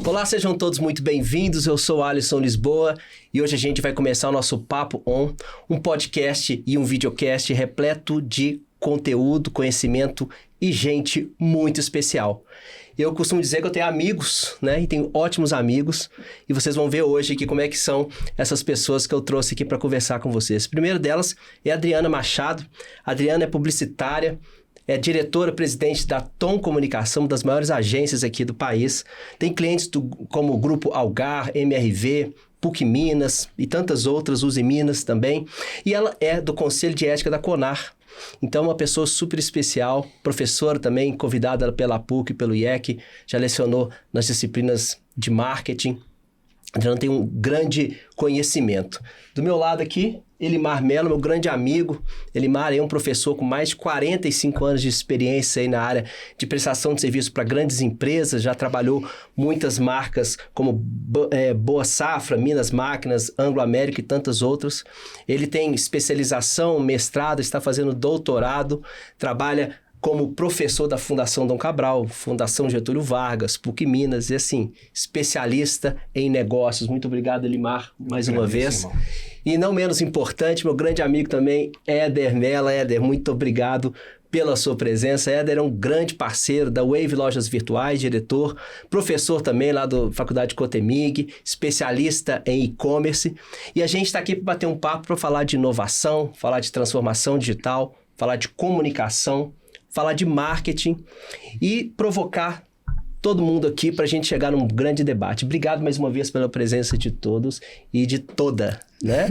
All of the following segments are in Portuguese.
Olá, sejam todos muito bem-vindos. Eu sou Alisson Lisboa e hoje a gente vai começar o nosso Papo On, um podcast e um videocast repleto de conteúdo, conhecimento e gente muito especial. Eu costumo dizer que eu tenho amigos, né? E tenho ótimos amigos. E vocês vão ver hoje aqui como é que são essas pessoas que eu trouxe aqui para conversar com vocês. A primeira delas é a Adriana Machado. A Adriana é publicitária, é diretora-presidente da Tom Comunicação, uma das maiores agências aqui do país. Tem clientes como o Grupo Algar, MRV, PUC Minas e tantas outras, Uzi Minas também. E ela é do Conselho de Ética da CONAR. Então, uma pessoa super especial, professora também, convidada pela PUC e pelo IEC, já lecionou nas disciplinas de marketing. Adriana tem um grande conhecimento. Do meu lado aqui, Elimar Mello, meu grande amigo. Elimar é um professor com mais de 45 anos de experiência aí na área de prestação de serviço para grandes empresas, já trabalhou muitas marcas como Boa Safra, Minas Máquinas, Anglo América e tantas outras. Ele tem especialização, mestrado, está fazendo doutorado, trabalha como professor da Fundação Dom Cabral, Fundação Getúlio Vargas, PUC Minas, e assim, especialista em negócios. Muito obrigado, Elimar, mais uma vez. Irmão. E não menos importante, meu grande amigo também, Éder Mello. Éder, muito obrigado pela sua presença. Éder é um grande parceiro da Wave Lojas Virtuais, diretor, professor também lá da Faculdade Cotemig, especialista em e-commerce. E a gente está aqui para bater um papo para falar de inovação, falar de transformação digital, falar de comunicação, falar de marketing e provocar todo mundo aqui para a gente chegar num grande debate. Obrigado mais uma vez pela presença de todos e de toda, né?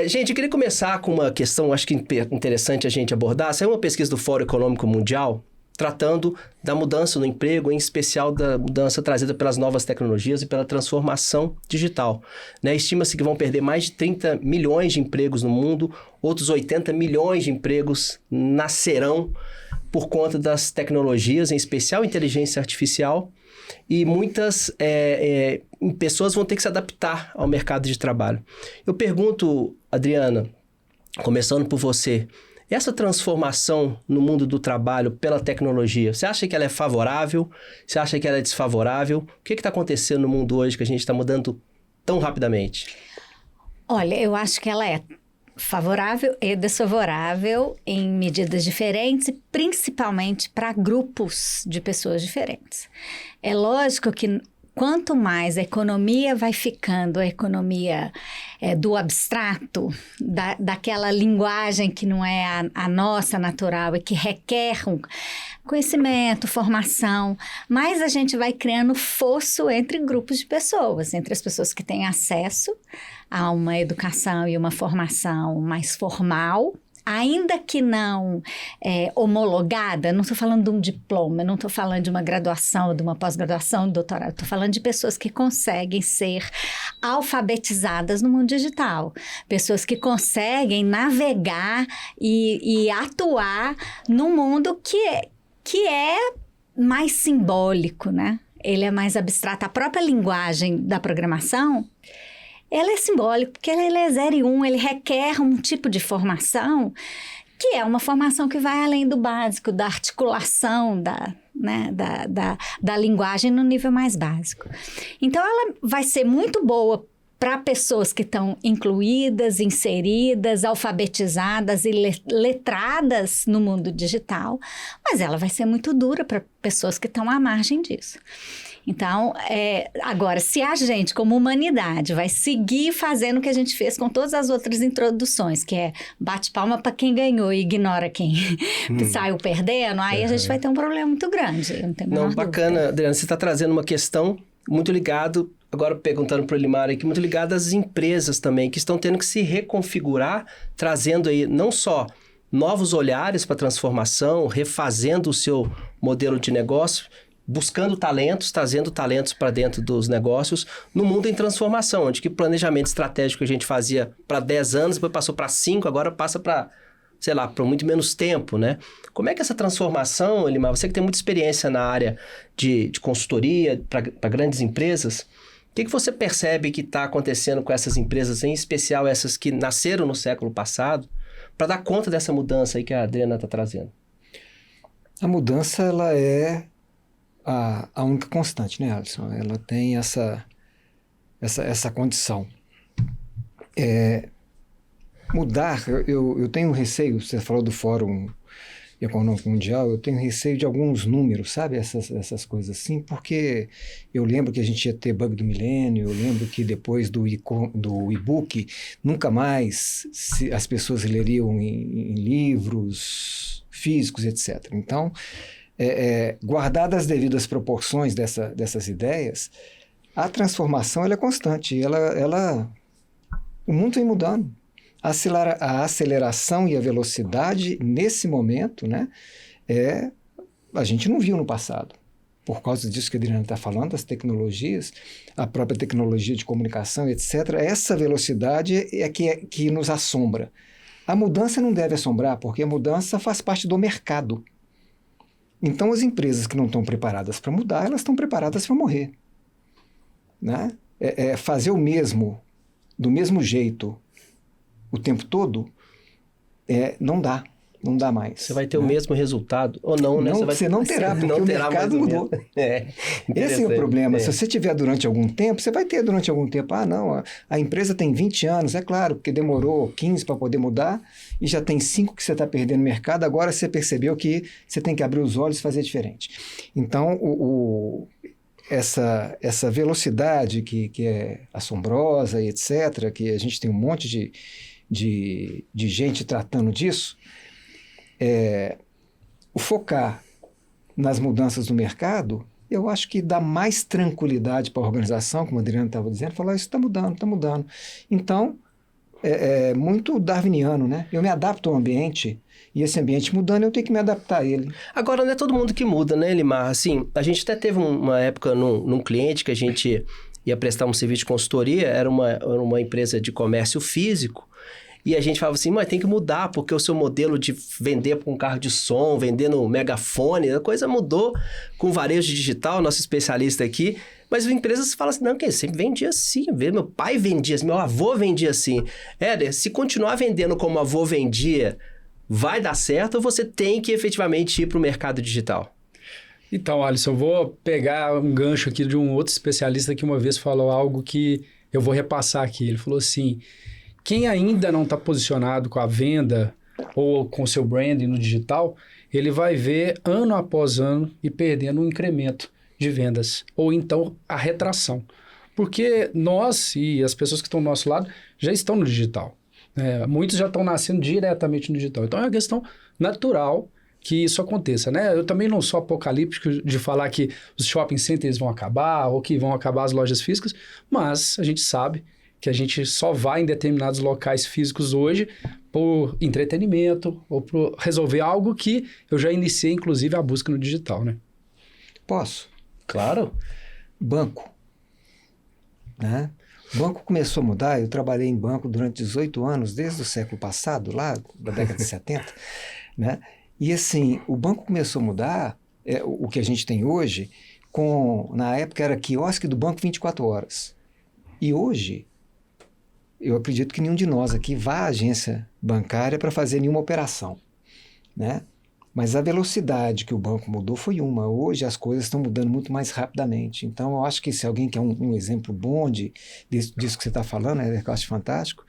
Gente, eu queria começar com uma questão, acho que interessante a gente abordar. Saiu uma pesquisa do Fórum Econômico Mundial tratando da mudança no emprego, em especial da mudança trazida pelas novas tecnologias e pela transformação digital, né? Estima-se que vão perder mais de 30 milhões de empregos no mundo, outros 80 milhões de empregos nascerão por conta das tecnologias, em especial inteligência artificial, e muitas pessoas vão ter que se adaptar ao mercado de trabalho. Eu pergunto, Adriana, começando por você, essa transformação no mundo do trabalho pela tecnologia, você acha que ela é favorável? Você acha que ela é desfavorável? O que está acontecendo no mundo hoje que a gente está mudando tão rapidamente? Olha, eu acho que ela é favorável e desfavorável em medidas diferentes e principalmente para grupos de pessoas diferentes. É lógico que quanto mais a economia vai ficando, a economia do abstrato, daquela linguagem que não é a nossa natural e que requer um conhecimento, formação, mais a gente vai criando fosso entre grupos de pessoas, entre as pessoas que têm acesso a uma educação e uma formação mais formal, ainda que não homologada. Não estou falando de um diploma, não estou falando de uma graduação, de uma pós-graduação, de doutorado, estou falando de pessoas que conseguem ser alfabetizadas no mundo digital, pessoas que conseguem navegar e atuar num mundo que é mais simbólico, né? Ele é mais abstrato. A própria linguagem da programação, ela é simbólica, porque ele é 0 e 1, ele requer um tipo de formação que é uma formação que vai além do básico, da articulação, da linguagem no nível mais básico. Então, ela vai ser muito boa para pessoas que estão incluídas, inseridas, alfabetizadas e letradas no mundo digital, mas ela vai ser muito dura para pessoas que estão à margem disso. Então, agora, se a gente, como humanidade, vai seguir fazendo o que a gente fez com todas as outras introduções, que é bate palma para quem ganhou e ignora quem saiu perdendo, aí a gente vai ter um problema muito grande. Não, bacana, Adriana, você está trazendo uma questão muito ligada, agora perguntando para o Elimar aqui, muito ligada às empresas também, que estão tendo que se reconfigurar, trazendo aí não só novos olhares para a transformação, refazendo o seu modelo de negócio, buscando talentos, trazendo talentos para dentro dos negócios, no mundo em transformação, onde que planejamento estratégico que a gente fazia para 10 anos, depois passou para 5, agora passa para, sei lá, por muito menos tempo, né? Como é que essa transformação, Elimar, você que tem muita experiência na área de consultoria para grandes empresas, o que você percebe que está acontecendo com essas empresas, em especial essas que nasceram no século passado, para dar conta dessa mudança aí que a Adriana está trazendo? A mudança, ela é a única constante, né, Alisson? Ela tem essa condição. Mudar, eu tenho receio, você falou do Fórum Econômico Mundial, eu tenho receio de alguns números, sabe? Essas coisas assim, porque eu lembro que a gente ia ter bug do milênio, eu lembro que depois do e-book, nunca mais as pessoas leriam em livros físicos, etc. Então, guardadas as devidas proporções dessas ideias, a transformação ela é constante, o mundo vem mudando. A aceleração e a velocidade, nesse momento, né, a gente não viu no passado. Por causa disso que a Adriana está falando, as tecnologias, a própria tecnologia de comunicação, etc., essa velocidade é que nos assombra. A mudança não deve assombrar, porque a mudança faz parte do mercado. Então, as empresas que não estão preparadas para mudar, elas estão preparadas para morrer. Né? Fazer o mesmo, do mesmo jeito, o tempo todo, não dá mais. Você vai ter o mesmo resultado, ou não, né? Você não terá, porque o mercado mudou. Esse é o problema. Se você tiver durante algum tempo, você vai ter durante algum tempo. Não, a empresa tem 20 anos, é claro, porque demorou 15 para poder mudar, e já tem 5 que você está perdendo no mercado, agora você percebeu que você tem que abrir os olhos e fazer diferente. Então, essa velocidade que é assombrosa e etc., que a gente tem um monte de gente tratando disso, o focar nas mudanças do mercado, eu acho que dá mais tranquilidade para a organização, como a Adriana estava dizendo, falar, isso está mudando, está mudando. Então, é muito darwiniano, né? Eu me adapto ao ambiente, e esse ambiente mudando, eu tenho que me adaptar a ele. Agora, não é todo mundo que muda, né, Elimar? Assim, a gente até teve uma época num cliente que a gente ia prestar um serviço de consultoria, era uma empresa de comércio físico, e a gente falava assim, mas tem que mudar, porque o seu modelo de vender com um carro de som, vender no megafone, a coisa mudou com varejo digital, nosso especialista aqui, mas as empresas falam assim, não, que sempre vendia assim, meu pai vendia assim, meu avô vendia assim. Se continuar vendendo como o avô vendia, vai dar certo ou você tem que efetivamente ir para o mercado digital? Então, Alisson, eu vou pegar um gancho aqui de um outro especialista que uma vez falou algo que eu vou repassar aqui. Ele falou assim, quem ainda não está posicionado com a venda ou com o seu branding no digital, ele vai ver ano após ano e perdendo um incremento de vendas, ou então a retração. Porque nós e as pessoas que estão do nosso lado já estão no digital. Muitos já estão nascendo diretamente no digital. Então é uma questão natural que isso aconteça, né? Eu também não sou apocalíptico de falar que os shopping centers vão acabar ou que vão acabar as lojas físicas, mas a gente sabe que a gente só vai em determinados locais físicos hoje por entretenimento ou por resolver algo que eu já iniciei, inclusive, a busca no digital, né? Posso? Claro. Banco. Né? O banco começou a mudar, eu trabalhei em banco durante 18 anos, desde o século passado, lá da década de 70, né? E assim, o banco começou a mudar, o que a gente tem hoje, na época era quiosque do banco 24 horas. E hoje, eu acredito que nenhum de nós aqui vá à agência bancária para fazer nenhuma operação, né? Mas a velocidade que o banco mudou foi uma. Hoje as coisas estão mudando muito mais rapidamente. Então, eu acho que se alguém quer um exemplo bom disso que você está falando, que eu acho fantástico,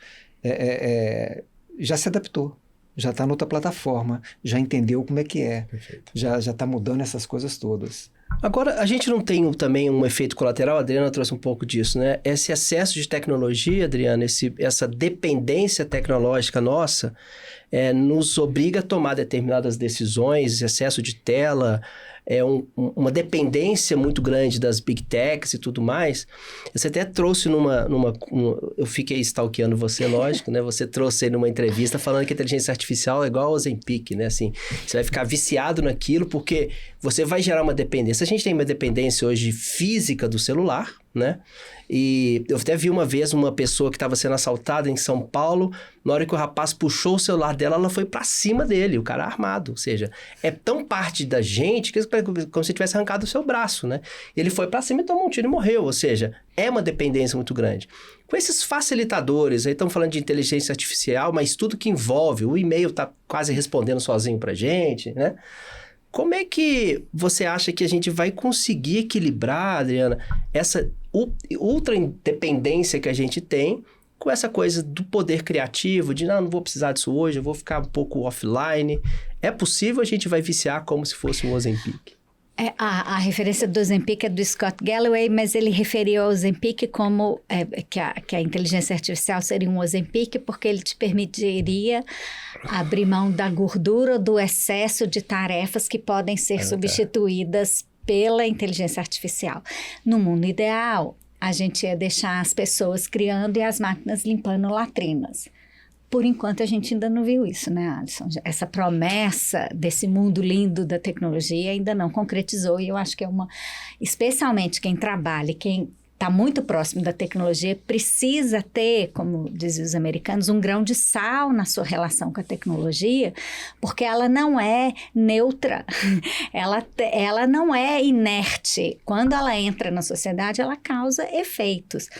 já se adaptou. Já está noutra plataforma, já entendeu como é que é. Perfeito. Já está mudando essas coisas todas. Agora, a gente não tem também um efeito colateral, a Adriana trouxe um pouco disso, né? Esse excesso de tecnologia, Adriana, essa dependência tecnológica nossa, nos obriga a tomar determinadas decisões, excesso de tela, uma dependência muito grande das big techs e tudo mais. Você até trouxe eu fiquei stalkeando você, lógico, né? Você trouxe aí numa entrevista falando que a inteligência artificial é igual ao Ozempic, né? Assim, você vai ficar viciado naquilo porque você vai gerar uma dependência. A gente tem uma dependência hoje física do celular, né? E eu até vi uma vez uma pessoa que estava sendo assaltada em São Paulo, na hora que o rapaz puxou o celular dela, ela foi pra cima dele, o cara armado. Ou seja, é tão parte da gente que é como se tivesse arrancado o seu braço, né? Ele foi pra cima e tomou um tiro e morreu. Ou seja, é uma dependência muito grande. Com esses facilitadores, aí estamos falando de inteligência artificial, mas tudo que envolve, o e-mail tá quase respondendo sozinho pra gente, né? Como é que você acha que a gente vai conseguir equilibrar, Adriana, essa ultra independência que a gente tem com essa coisa do poder criativo, de não vou precisar disso hoje, eu vou ficar um pouco offline. É possível, a gente vai viciar como se fosse um Ozempic? A referência do Ozempic é do Scott Galloway, mas ele referiu ao Ozempic como que a inteligência artificial seria um Ozempic porque ele te permitiria abrir mão da gordura ou do excesso de tarefas que podem ser substituídas pela inteligência artificial. No mundo ideal, a gente ia deixar as pessoas criando e as máquinas limpando latrinas. Por enquanto, a gente ainda não viu isso, né, Alisson? Essa promessa desse mundo lindo da tecnologia ainda não concretizou. E eu acho que especialmente quem trabalha, quem está muito próximo da tecnologia, precisa ter, como dizem os americanos, um grão de sal na sua relação com a tecnologia, porque ela não é neutra, ela não é inerte. Quando ela entra na sociedade, ela causa efeitos.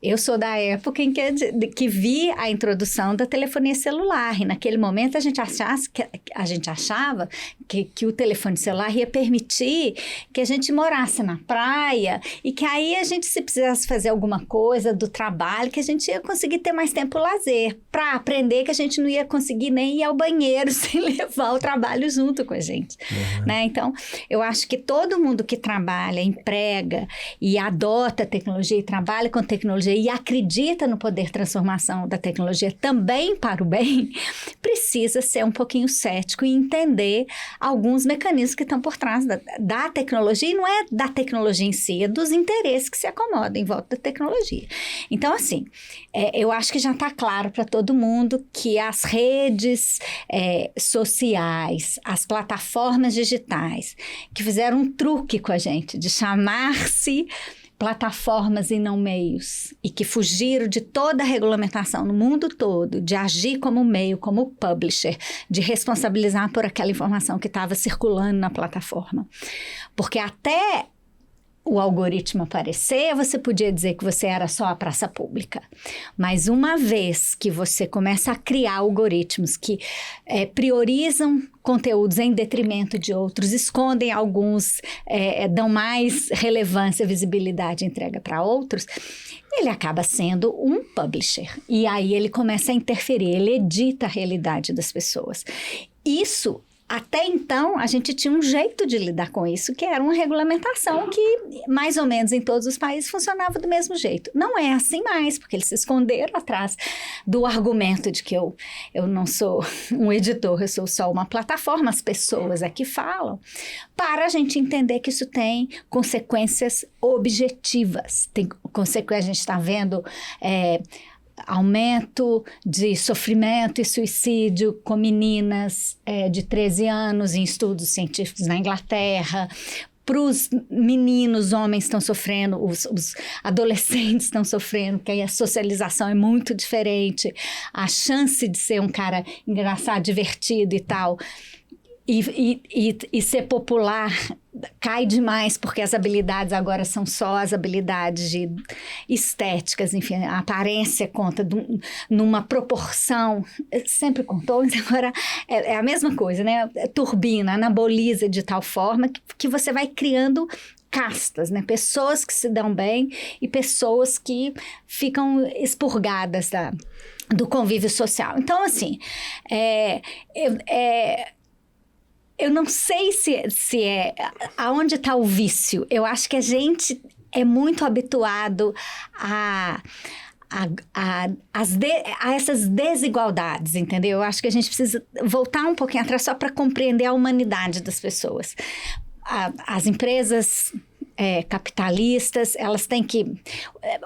Eu sou da época em que vi a introdução da telefonia celular e naquele momento a gente achava que o telefone celular ia permitir que a gente morasse na praia e que aí a gente, se precisasse fazer alguma coisa do trabalho, que a gente ia conseguir ter mais tempo lazer, para aprender que a gente não ia conseguir nem ir ao banheiro sem levar o trabalho junto com a gente. Né? Então, eu acho que todo mundo que trabalha, emprega e adota a tecnologia e trabalha com tecnologia e acredita no poder de transformação da tecnologia também para o bem, precisa ser um pouquinho cético e entender alguns mecanismos que estão por trás da tecnologia, e não é da tecnologia em si, é dos interesses que se acomodam em volta da tecnologia. Então, assim, eu acho que já está claro para todo mundo que as redes sociais, as plataformas digitais, que fizeram um truque com a gente de chamar-se plataformas e não meios, e que fugiram de toda a regulamentação no mundo todo, de agir como meio, como publisher, de responsabilizar por aquela informação que estava circulando na plataforma. Porque até o algoritmo aparecer, você podia dizer que você era só a praça pública. Mas uma vez que você começa a criar algoritmos que priorizam conteúdos em detrimento de outros, escondem alguns, dão mais relevância, visibilidade e entrega para outros, ele acaba sendo um publisher. E aí ele começa a interferir, ele edita a realidade das pessoas. Isso, até então, a gente tinha um jeito de lidar com isso, que era uma regulamentação que, mais ou menos em todos os países, funcionava do mesmo jeito. Não é assim mais, porque eles se esconderam atrás do argumento de que eu não sou um editor, eu sou só uma plataforma, as pessoas aqui falam, para a gente entender que isso tem consequências objetivas. Tem consequências, a gente está vendo aumento de sofrimento e suicídio com meninas de 13 anos em estudos científicos na Inglaterra. Para os meninos, homens estão sofrendo, os adolescentes estão sofrendo, porque aí a socialização é muito diferente, a chance de ser um cara engraçado, divertido e tal, e ser popular cai demais, porque as habilidades agora são só as habilidades estéticas, enfim, a aparência conta numa proporção, sempre contou, mas agora é a mesma coisa, né? Turbina, anaboliza de tal forma que você vai criando castas, né? Pessoas que se dão bem e pessoas que ficam expurgadas do convívio social. Então, assim, eu não sei se é aonde está o vício. Eu acho que a gente é muito habituado a essas desigualdades, entendeu? Eu acho que a gente precisa voltar um pouquinho atrás só para compreender a humanidade das pessoas. As empresas capitalistas, elas têm que...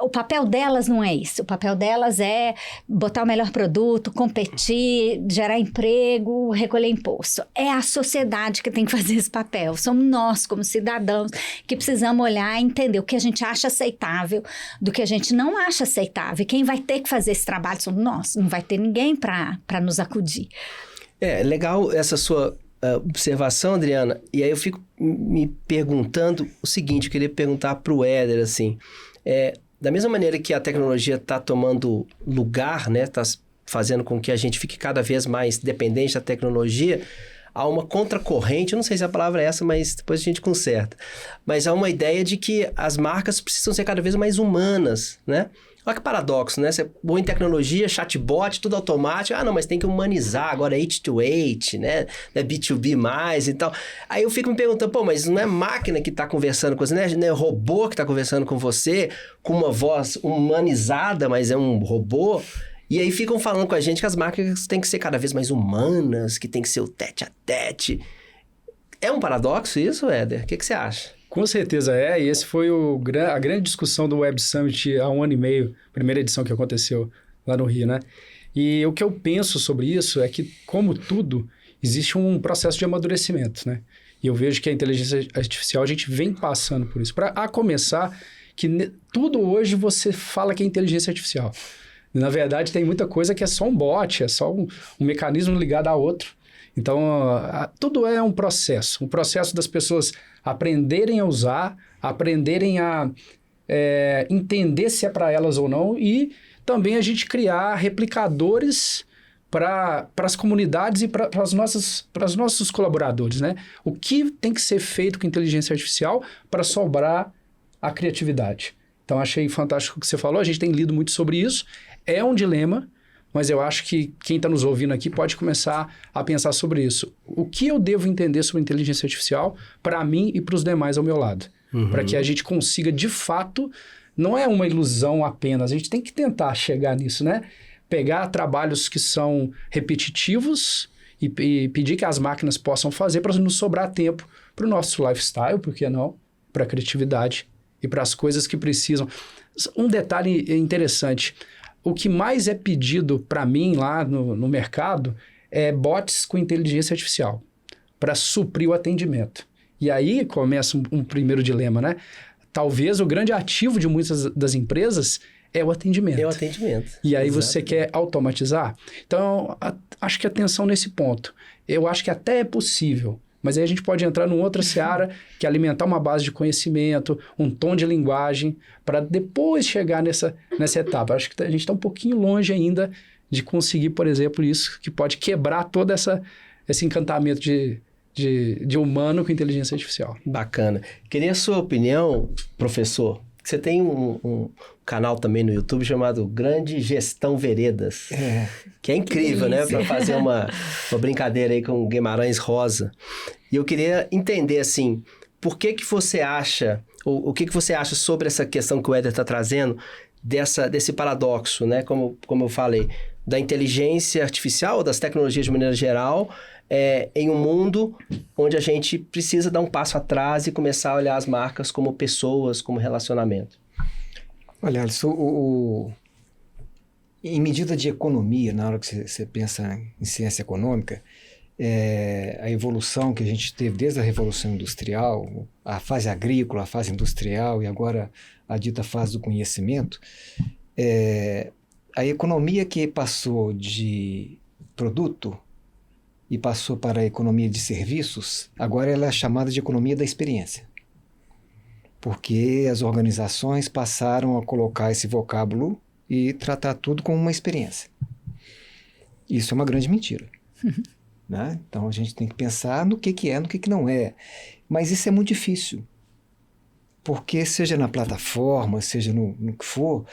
O papel delas não é isso. O papel delas é botar o melhor produto, competir, gerar emprego, recolher imposto. É a sociedade que tem que fazer esse papel. Somos nós, como cidadãos, que precisamos olhar e entender o que a gente acha aceitável do que a gente não acha aceitável. E quem vai ter que fazer esse trabalho somos nós. Não vai ter ninguém para nos acudir. Legal essa sua observação, Adriana, e aí eu fico me perguntando o seguinte, eu queria perguntar para o Éder, assim, da mesma maneira que a tecnologia está tomando lugar, né, está fazendo com que a gente fique cada vez mais dependente da tecnologia, há uma contracorrente, eu não sei se a palavra é essa, mas depois a gente conserta. Mas há uma ideia de que as marcas precisam ser cada vez mais humanas, né? Olha que paradoxo, né? Você põe em tecnologia, chatbot, tudo automático. Ah, não, mas tem que humanizar, agora é H2H, né? É B2B+, e tal. Aí eu fico me perguntando, pô, mas não é máquina que está conversando com você, não é robô que está conversando com você, com uma voz humanizada, mas é um robô. E aí ficam falando com a gente que as marcas têm que ser cada vez mais humanas, que tem que ser o tete a tete. É um paradoxo isso, Éder? O que você acha? Com certeza é, e esse foi a grande discussão do Web Summit há 1 ano e meio, primeira edição que aconteceu lá no Rio, né? E o que eu penso sobre isso é que, como tudo, existe um processo de amadurecimento, né? E eu vejo que a inteligência artificial, a gente vem passando por isso. Para começar, que tudo hoje você fala que é inteligência artificial. Na verdade, tem muita coisa que é só um bot, é só um mecanismo ligado a outro. Então, tudo é um processo das pessoas aprenderem a usar, aprenderem a entender se é para elas ou não, e também a gente criar replicadores para as comunidades e para os nossos colaboradores, né? O que tem que ser feito com inteligência artificial para sobrar a criatividade. Então, achei fantástico o que você falou, a gente tem lido muito sobre isso, é um dilema, mas eu acho que quem está nos ouvindo aqui pode começar a pensar sobre isso. O que eu devo entender sobre inteligência artificial para mim e para os demais ao meu lado? Para que a gente consiga, de fato, não é uma ilusão apenas, a gente tem que tentar chegar nisso, né? Pegar trabalhos que são repetitivos e pedir que as máquinas possam fazer para nos sobrar tempo para o nosso lifestyle, por que não? Para a criatividade e para as coisas que precisam. Um detalhe interessante, o que mais é pedido para mim lá no mercado é bots com inteligência artificial para suprir o atendimento. E aí começa um primeiro dilema, né? Talvez o grande ativo de muitas das empresas é o atendimento. É o atendimento. E aí você quer automatizar? Então, acho que atenção nesse ponto. Eu acho que até é possível, mas aí a gente pode entrar numa outra seara, que é alimentar uma base de conhecimento, um tom de linguagem, para depois chegar nessa etapa. Acho que a gente está um pouquinho longe ainda de conseguir, por exemplo, isso, que pode quebrar todo esse encantamento de humano com inteligência artificial. Bacana. Queria a sua opinião, professor. Você tem um canal também no YouTube chamado Grande Gestão Veredas. Que é incrível, né? Para fazer uma brincadeira aí com Guimarães Rosa. E eu queria entender, assim, por que você acha, ou o que você acha sobre essa questão que o Éder está trazendo, desse paradoxo, né? Como eu falei, da inteligência artificial, das tecnologias de maneira geral, em um mundo onde a gente precisa dar um passo atrás e começar a olhar as marcas como pessoas, como relacionamento. Olha, Alisson, em medida de economia, na hora que você pensa em ciência econômica, a evolução que a gente teve desde a Revolução Industrial, a fase agrícola, a fase industrial e agora a dita fase do conhecimento, a economia que passou de produto e passou para a economia de serviços, agora ela é chamada de economia da experiência. Porque as organizações passaram a colocar esse vocábulo e tratar tudo como uma experiência. Isso é uma grande mentira. Né? Então a gente tem que pensar no que é, no que não é. Mas isso é muito difícil. Porque seja na plataforma, seja no que for,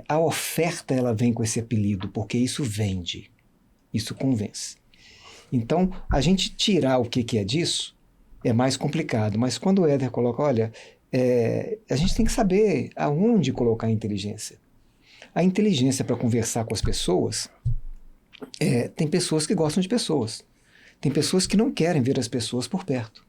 a oferta ela vem com esse apelido, porque isso vende, isso convence. Então, a gente tirar o que é disso é mais complicado. Mas quando o Éder coloca, olha, a gente tem que saber aonde colocar a inteligência. A inteligência para conversar com as pessoas, tem pessoas que gostam de pessoas. Tem pessoas que não querem ver as pessoas por perto.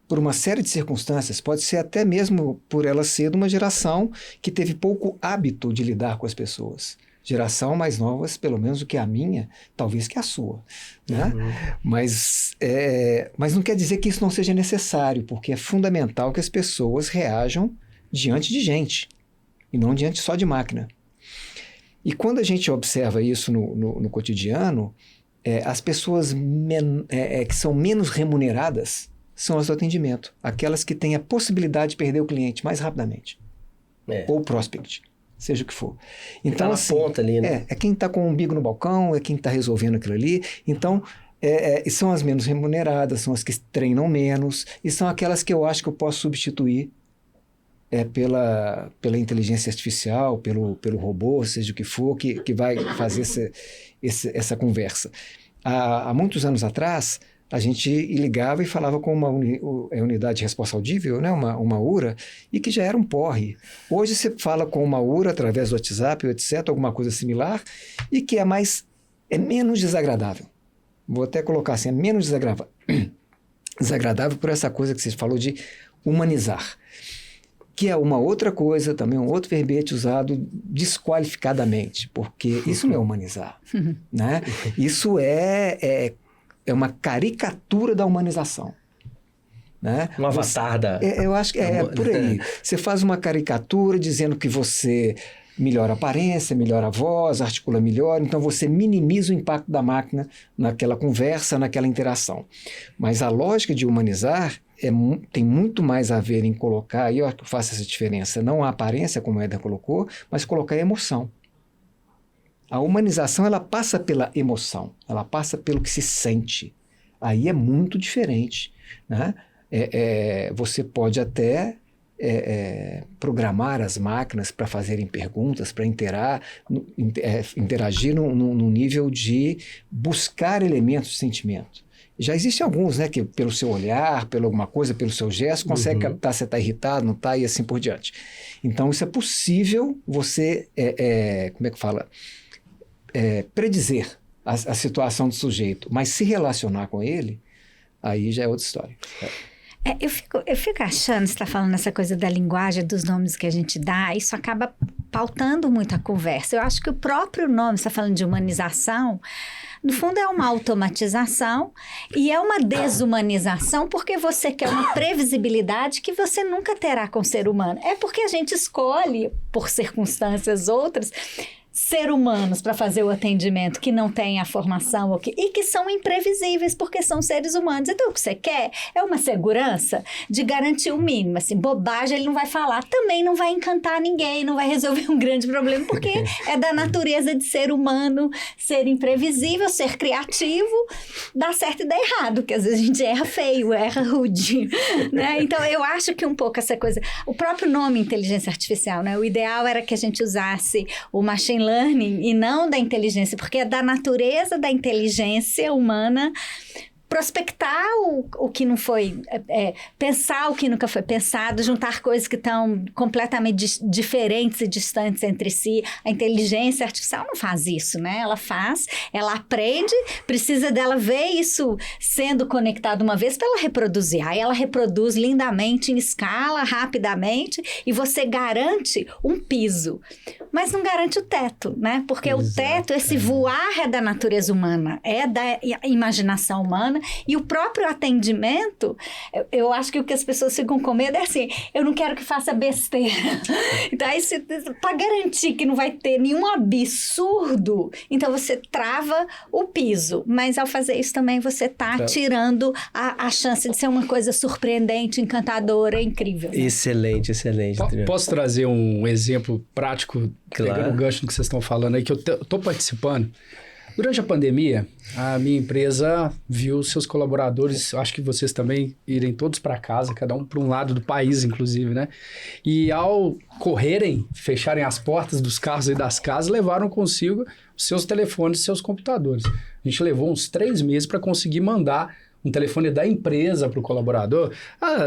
Por uma série de circunstâncias, pode ser até mesmo por ela ser de uma geração que teve pouco hábito de lidar com as pessoas. Geração mais novas, pelo menos do que a minha, talvez que a sua. Né? Mas não quer dizer que isso não seja necessário, porque é fundamental que as pessoas reajam diante de gente, e não diante só de máquina. E quando a gente observa isso no cotidiano, as pessoas que são menos remuneradas são as do atendimento, aquelas que têm a possibilidade de perder o cliente mais rapidamente, ou prospect. Seja o que for. Então, tá na ponta ali, né? É quem está com o umbigo no balcão, é quem está resolvendo aquilo ali. Então, E são as menos remuneradas, são as que treinam menos, e são aquelas que eu acho que eu posso substituir pela inteligência artificial, pelo robô, seja o que for, que vai fazer essa conversa. Há muitos anos atrás, a gente ligava e falava com uma unidade de resposta audível, né? uma URA, e que já era um porre. Hoje você fala com uma URA através do WhatsApp, etc., alguma coisa similar, e que é menos desagradável. Vou até colocar assim, é menos desagradável por essa coisa que você falou de humanizar. Que é uma outra coisa, também um outro verbete usado desqualificadamente, porque isso não é humanizar, né? Isso é uma caricatura da humanização, né? Um avatar da... Eu acho que é por aí. Você faz uma caricatura dizendo que você melhora a aparência, melhora a voz, articula melhor, então você minimiza o impacto da máquina naquela conversa, naquela interação. Mas a lógica de humanizar tem muito mais a ver em colocar, e eu faço essa diferença, não a aparência, como a Éder colocou, mas colocar a emoção. A humanização, ela passa pela emoção, ela passa pelo que se sente. Aí é muito diferente, né? Você pode até programar as máquinas para fazerem perguntas, para interagir num nível de buscar elementos de sentimento. Já existem alguns, né, que pelo seu olhar, pela alguma coisa, pelo seu gesto, consegue captar se está irritado, não está, e assim por diante. Então, isso é possível você, como é que fala? Predizer a situação do sujeito, mas se relacionar com ele, aí já é outra história. Eu fico achando, você está falando essa coisa da linguagem, dos nomes que a gente dá, isso acaba pautando muito a conversa. Eu acho que o próprio nome, você está falando de humanização, no fundo é uma automatização e é uma desumanização porque você quer uma previsibilidade que você nunca terá com o ser humano. É porque a gente escolhe, por circunstâncias outras, ser humanos para fazer o atendimento que não tem a formação e que são imprevisíveis porque são seres humanos. Então, o que você quer é uma segurança de garantir o mínimo. Assim, bobagem ele não vai falar, também não vai encantar ninguém, não vai resolver um grande problema, porque é da natureza de ser humano ser imprevisível, ser criativo, dar certo e dar errado, porque às vezes a gente erra feio, erra rude, né? Então, eu acho que um pouco essa coisa... O próprio nome inteligência artificial, né? O ideal era que a gente usasse o machine learning e não da inteligência, porque é da natureza da inteligência humana prospectar o que não foi, pensar o que nunca foi pensado, juntar coisas que estão completamente diferentes e distantes entre si. A inteligência artificial não faz isso, né? Ela aprende, precisa dela ver isso sendo conectado uma vez para ela reproduzir. Aí ela reproduz lindamente, em escala, rapidamente, e você garante um piso. Mas não garante o teto, né? Porque Exato. O teto, esse voar é da natureza humana, é da imaginação humana. E o próprio atendimento, eu acho que o que as pessoas ficam com medo é assim, eu não quero que faça besteira. Então, para garantir que não vai ter nenhum absurdo, então você trava o piso. Mas ao fazer isso também você está tirando a chance de ser uma coisa surpreendente, encantadora, incrível. Né? Excelente. Posso trazer um exemplo prático, pegando o gancho do que vocês estão falando aí, que eu estou participando? Durante a pandemia, a minha empresa viu seus colaboradores, acho que vocês também, irem todos para casa, cada um para um lado do país, inclusive, né? E ao correrem, fecharem as portas dos carros e das casas, levaram consigo os seus telefones e seus computadores. A gente levou uns 3 meses para conseguir mandar um telefone da empresa para o colaborador,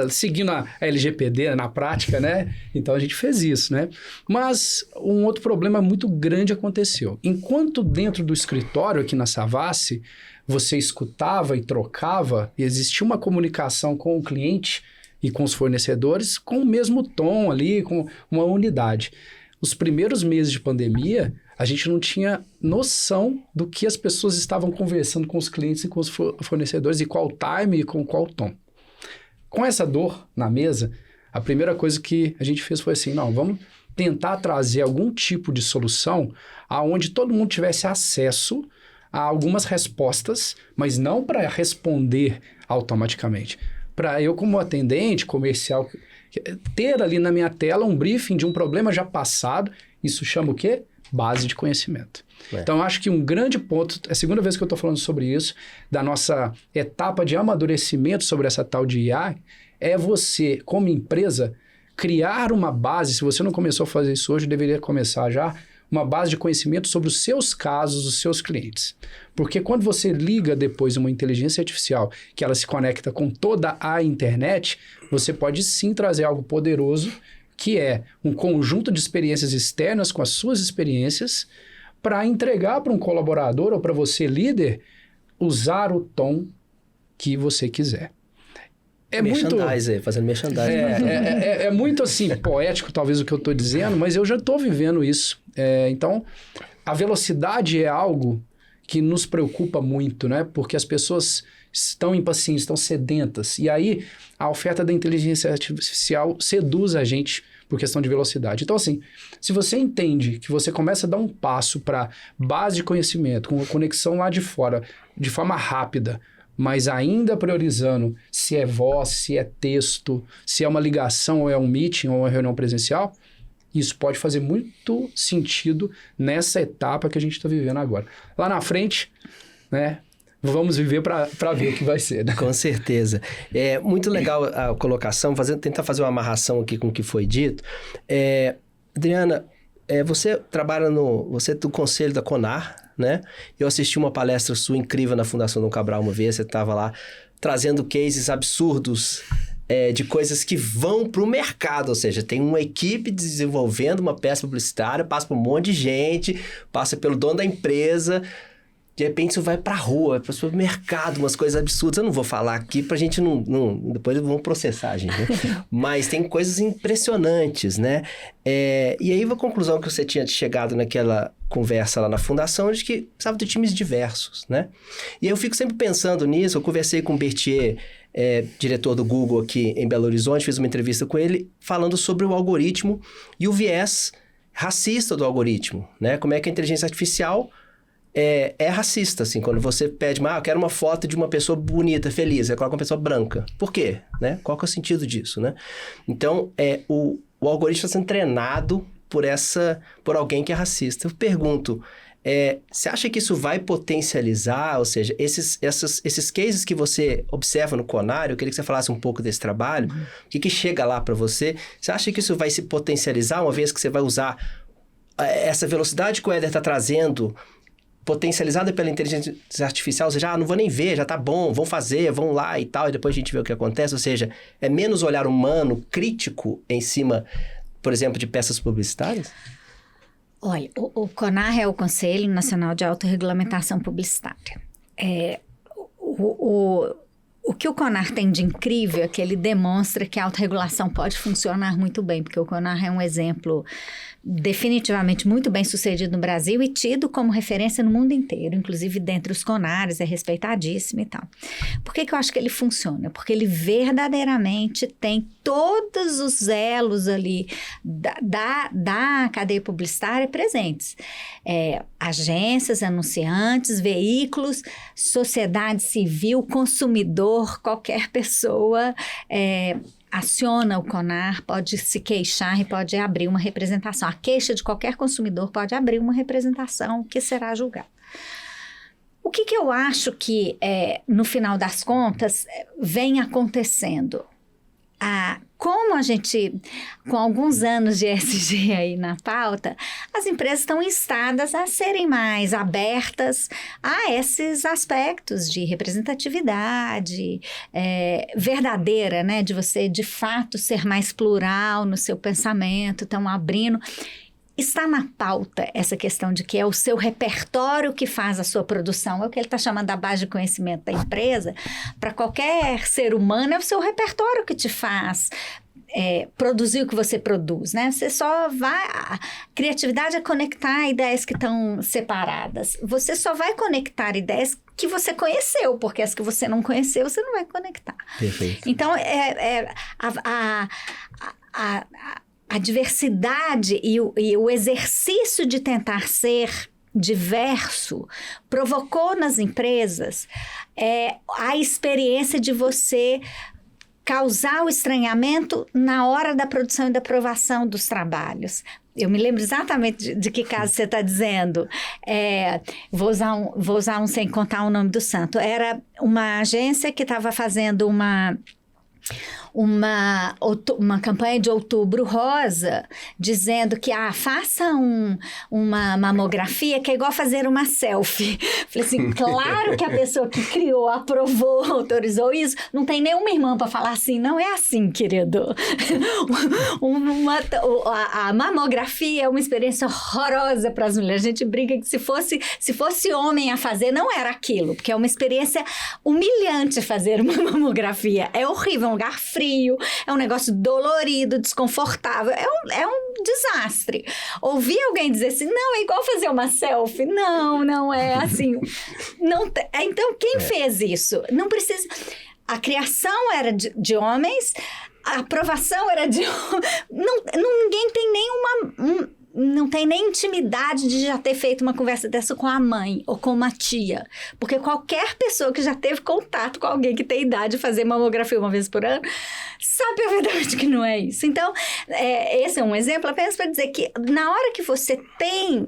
seguindo a LGPD na prática, né? Então, a gente fez isso, né? Mas um outro problema muito grande aconteceu. Enquanto dentro do escritório aqui na Savassi, você escutava e trocava, e existia uma comunicação com o cliente e com os fornecedores com o mesmo tom ali, com uma unidade. Os primeiros meses de pandemia, a gente não tinha noção do que as pessoas estavam conversando com os clientes e com os fornecedores, e qual time e com qual tom. Com essa dor na mesa, a primeira coisa que a gente fez foi assim, não, vamos tentar trazer algum tipo de solução aonde todo mundo tivesse acesso a algumas respostas, mas não para responder automaticamente. Para eu, como atendente comercial, ter ali na minha tela um briefing de um problema já passado, isso chama o quê? base de conhecimento. Então, eu acho que um grande ponto, é a segunda vez que eu estou falando sobre isso, da nossa etapa de amadurecimento sobre essa tal de IA, é você, como empresa, criar uma base. Se você não começou a fazer isso hoje, deveria começar já, uma base de conhecimento sobre os seus casos, os seus clientes. Porque quando você liga depois uma inteligência artificial, que ela se conecta com toda a internet, você pode sim trazer algo poderoso, que é um conjunto de experiências externas com as suas experiências, para entregar para um colaborador ou para você, líder, usar o tom que você quiser. Fazendo merchandising. É muito assim, poético talvez o que eu estou dizendo, mas eu já estou vivendo isso. Então, a velocidade é algo que nos preocupa muito, né? Porque as pessoas estão impacientes, estão sedentas. E aí, a oferta da inteligência artificial seduz a gente por questão de velocidade. Então, assim, se você entende que você começa a dar um passo para base de conhecimento, com a conexão lá de fora, de forma rápida, mas ainda priorizando se é voz, se é texto, se é uma ligação ou é um meeting ou uma reunião presencial, isso pode fazer muito sentido nessa etapa que a gente está vivendo agora. Lá na frente, né, vamos viver para ver o que vai ser. Né? Com certeza. É muito legal a colocação, tentar fazer uma amarração aqui com o que foi dito. Adriana, você trabalha você é do conselho da CONAR, né? Eu assisti uma palestra sua incrível na Fundação Dom Cabral uma vez, você estava lá trazendo cases absurdos de coisas que vão para o mercado, ou seja, tem uma equipe desenvolvendo uma peça publicitária, passa por um monte de gente, passa pelo dono da empresa, de repente isso vai para a rua, para o supermercado, umas coisas absurdas. Eu não vou falar aqui para a gente não... Depois vão processar a gente, né? Mas tem coisas impressionantes, né? E aí a conclusão que você tinha chegado naquela conversa lá na fundação de que precisava de times diversos, né? E eu fico sempre pensando nisso. Eu conversei com o Berthier, diretor do Google aqui em Belo Horizonte, fiz uma entrevista com ele falando sobre o algoritmo e o viés racista do algoritmo, né? Como é que a inteligência artificial é racista, assim, quando você pede, eu quero uma foto de uma pessoa bonita, feliz, você coloca uma pessoa branca. Por quê? Né? Qual que é o sentido disso, né? Então, o algoritmo está sendo treinado por alguém que é racista. Eu pergunto, você acha que isso vai potencializar, ou seja, esses cases que você observa no CONAR, eu queria que você falasse um pouco desse trabalho, o que chega lá para você, você acha que isso vai se potencializar, uma vez que você vai usar essa velocidade que o Éder está trazendo, potencializada pela inteligência artificial, ou seja, não vou nem ver, já tá bom, vão fazer, vão lá e tal, e depois a gente vê o que acontece, ou seja, é menos olhar humano, crítico, em cima, por exemplo, de peças publicitárias? Olha, o CONAR é o Conselho Nacional de Autorregulamentação Publicitária. O que o CONAR tem de incrível é que ele demonstra que a autorregulação pode funcionar muito bem, porque o CONAR é um exemplo definitivamente muito bem sucedido no Brasil e tido como referência no mundo inteiro, inclusive dentre os CONARes, é respeitadíssimo e tal. Por que eu acho que ele funciona? Porque ele verdadeiramente tem todos os elos ali da cadeia publicitária presentes. Agências, anunciantes, veículos, sociedade civil, consumidor, qualquer pessoa aciona o CONAR, pode se queixar e pode abrir uma representação. A queixa de qualquer consumidor pode abrir uma representação que será julgada. O que eu acho que, no final das contas, vem acontecendo? Como a gente, com alguns anos de ESG aí na pauta, as empresas estão instadas a serem mais abertas a esses aspectos de representatividade verdadeira, né? De você, de fato, ser mais plural no seu pensamento, estão abrindo. Está na pauta essa questão de que é o seu repertório que faz a sua produção, é o que ele está chamando da base de conhecimento da empresa. Para qualquer ser humano, é o seu repertório que te faz produzir o que você produz, né? Você só vai... A criatividade é conectar ideias que estão separadas. Você só vai conectar ideias que você conheceu, porque as que você não conheceu, você não vai conectar. Perfeito. Então, a diversidade e o exercício de tentar ser diverso provocou nas empresas a experiência de você causar o estranhamento na hora da produção e da aprovação dos trabalhos. eu me lembro exatamente de que caso você está dizendo. Vou usar um sem contar o nome do santo. Era uma agência que estava fazendo uma campanha de Outubro Rosa, dizendo que faça uma mamografia que é igual fazer uma selfie. Falei assim, claro que a pessoa que criou, aprovou, autorizou isso, não tem nenhuma irmã para falar assim, não é assim, querido. A mamografia é uma experiência horrorosa para as mulheres. A gente brinca que se fosse homem a fazer, não era aquilo, porque é uma experiência humilhante fazer uma mamografia. É horrível, é um lugar frio, é um negócio dolorido, desconfortável, é um desastre. Ouvir alguém dizer assim, não, é igual fazer uma selfie. Não é assim. Então, quem fez isso? Não precisa... A criação era de homens, a aprovação era de... Ninguém tem nenhuma... Não tem nem intimidade de já ter feito uma conversa dessa com a mãe ou com uma tia. Porque qualquer pessoa que já teve contato com alguém que tem idade de fazer mamografia uma vez por ano, sabe perfeitamente que não é isso. Então, esse é um exemplo apenas para dizer que na hora que você tem...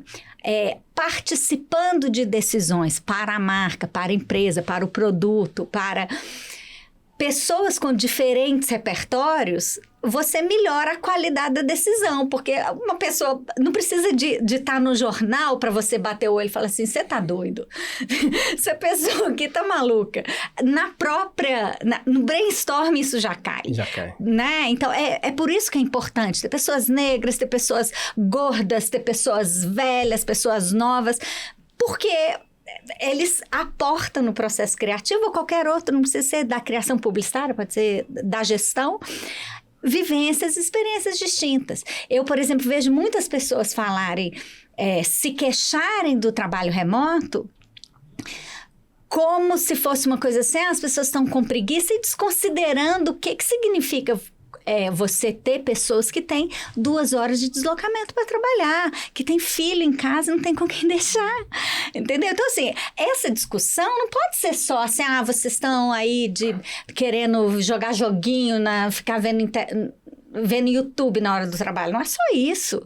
participando de decisões para a marca, para a empresa, para o produto, para pessoas com diferentes repertórios, você melhora a qualidade da decisão, porque uma pessoa não precisa de estar no jornal para você bater o olho e falar assim, você tá doido? Essa pessoa aqui tá maluca. No brainstorm isso já cai. Já cai. Né? Então, é por isso que é importante ter pessoas negras, ter pessoas gordas, ter pessoas velhas, pessoas novas, porque... eles aportam no processo criativo ou qualquer outro, não precisa ser da criação publicitária, pode ser da gestão, vivências, experiências distintas. Eu, por exemplo, vejo muitas pessoas falarem, se queixarem do trabalho remoto, como se fosse uma coisa assim, as pessoas estão com preguiça e desconsiderando o que significa você ter pessoas que têm 2 horas de deslocamento para trabalhar, que tem filho em casa e não tem com quem deixar, entendeu? Então, assim, essa discussão não pode ser só assim, vocês estão aí querendo jogar joguinho, ficar vendo YouTube na hora do trabalho. Não é só isso,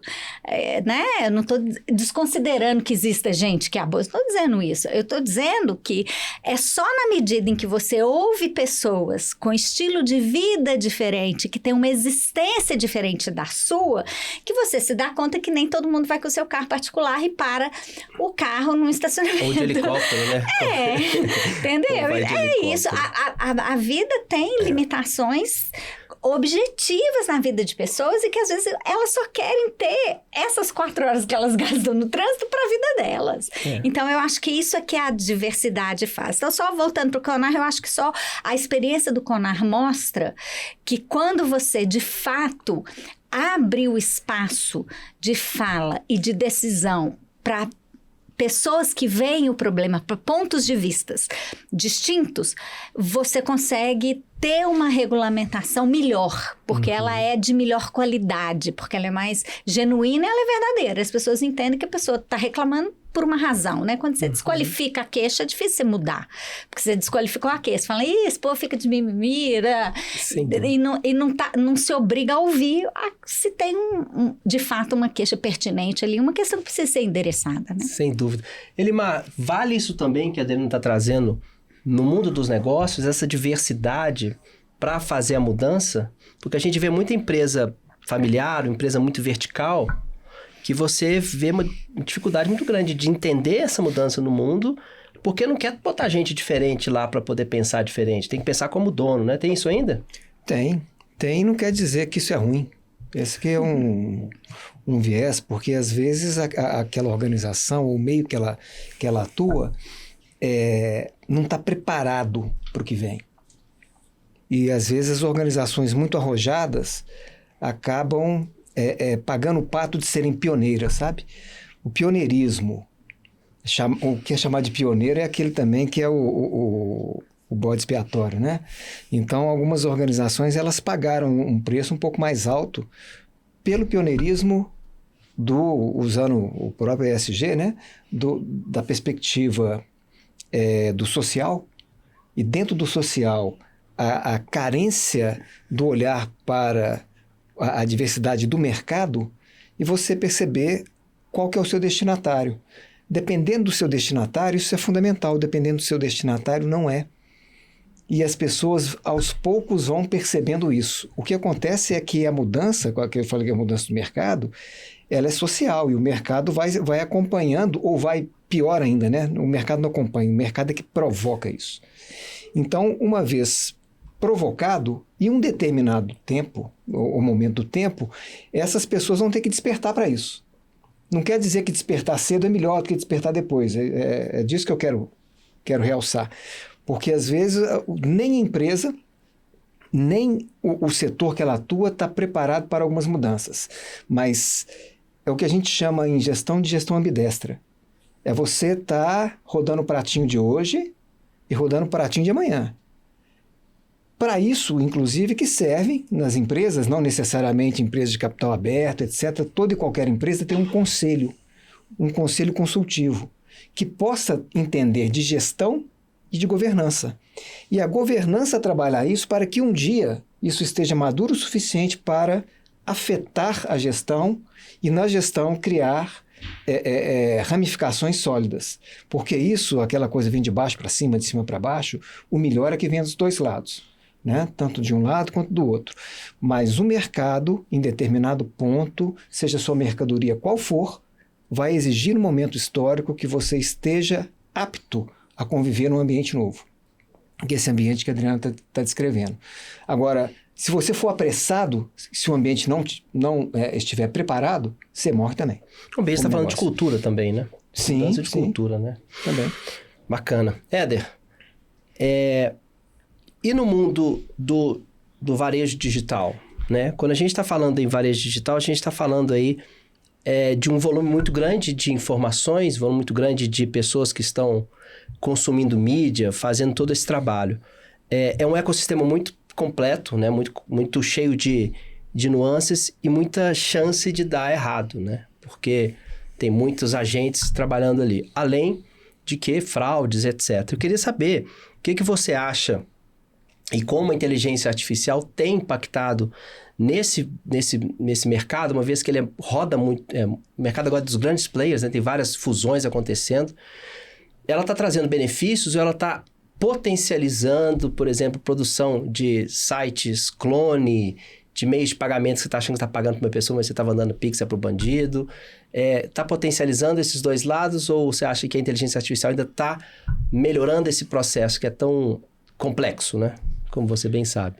né? Eu não estou desconsiderando que exista gente que abusa. Estou dizendo isso. Eu estou dizendo que é só na medida em que você ouve pessoas com estilo de vida diferente, que tem uma existência diferente da sua, que você se dá conta que nem todo mundo vai com o seu carro particular e para o carro num estacionamento. Ou de helicóptero, né? Entendeu? Isso. A vida tem limitações objetivas na vida de pessoas e que às vezes elas só querem ter essas 4 horas que elas gastam no trânsito para a vida delas. Então, eu acho que isso é que a diversidade faz. Então, só voltando para o CONAR, eu acho que só a experiência do CONAR mostra que quando você, de fato, abre o espaço de fala e de decisão para pessoas que veem o problema para pontos de vistas distintos, você consegue ter uma regulamentação melhor, porque ela é de melhor qualidade, porque ela é mais genuína, ela é verdadeira. As pessoas entendem que a pessoa está reclamando por uma razão, né? Quando você desqualifica a queixa, é difícil você mudar, porque você desqualificou a queixa. Você fala, esse povo fica de mimimi, e não se obriga a ouvir se tem, de fato, uma queixa pertinente ali, uma questão que precisa ser endereçada, né? Sem dúvida. Elimar, vale isso também que a Adelina está trazendo no mundo dos negócios, essa diversidade para fazer a mudança? Porque a gente vê muita empresa familiar, empresa muito vertical, que você vê uma dificuldade muito grande de entender essa mudança no mundo, porque não quer botar gente diferente lá para poder pensar diferente. Tem que pensar como dono, né? Tem isso ainda? Tem. Não quer dizer que isso é ruim. Esse que é um viés, porque às vezes aquela organização, o meio que ela atua, não está preparado para o que vem. E às vezes as organizações muito arrojadas acabam pagando o pato de serem pioneiras, sabe? O pioneirismo, o que é chamado de pioneiro é aquele também que é o bode expiatório, né? Então, algumas organizações, elas pagaram um preço um pouco mais alto pelo pioneirismo usando o próprio ESG, né? Da perspectiva do social, e dentro do social, a carência do olhar para a diversidade do mercado, e você perceber qual que é o seu destinatário. Dependendo do seu destinatário, isso é fundamental. Dependendo do seu destinatário, não é. E as pessoas, aos poucos, vão percebendo isso. O que acontece é que a mudança, que eu falei que é a mudança do mercado, ela é social e o mercado vai acompanhando, ou vai pior ainda, né? O mercado não acompanha, o mercado é que provoca isso. Então, uma vez provocado, em um determinado tempo, ou momento do tempo, essas pessoas vão ter que despertar para isso. Não quer dizer que despertar cedo é melhor do que despertar depois. É disso que eu quero realçar. Porque, às vezes, nem a empresa, nem o setor que ela atua está preparado para algumas mudanças. Mas é o que a gente chama em gestão de gestão ambidestra. É você estar rodando o pratinho de hoje e rodando o pratinho de amanhã. Para isso, inclusive, que servem nas empresas, não necessariamente empresas de capital aberto, etc. Toda e qualquer empresa tem um conselho consultivo, que possa entender de gestão e de governança. E a governança trabalhar isso para que um dia isso esteja maduro o suficiente para afetar a gestão e na gestão criar ramificações sólidas. Porque isso, aquela coisa vem de baixo para cima, de cima para baixo, o melhor é que vem dos dois lados, né? Tanto de um lado quanto do outro. Mas o mercado, em determinado ponto, seja sua mercadoria qual for, vai exigir no momento histórico que você esteja apto a conviver num ambiente novo. Que é esse ambiente que a Adriana está descrevendo. Agora, se você for apressado, se o ambiente não estiver preparado, você morre também. O ambiente está falando de cultura também, né? Sim, mudança de cultura, né? Também. Bacana. Éder, e no mundo do varejo digital, né? Quando a gente está falando em varejo digital, a gente está falando aí de um volume muito grande de informações, volume muito grande de pessoas que estão consumindo mídia, fazendo todo esse trabalho. É um ecossistema muito completo, né? Muito cheio de nuances e muita chance de dar errado, né? Porque tem muitos agentes trabalhando ali. Além de que fraudes, etc. Eu queria saber o que você acha e como a inteligência artificial tem impactado nesse mercado, uma vez que ele roda muito... o mercado agora dos grandes players, né? Tem várias fusões acontecendo. Ela está trazendo benefícios ou ela está potencializando, por exemplo, produção de sites clone, de meios de pagamento que você está achando que está pagando para uma pessoa, mas você está mandando pix para o bandido. Está potencializando esses dois lados ou você acha que a inteligência artificial ainda está melhorando esse processo que é tão complexo, né? Como você bem sabe.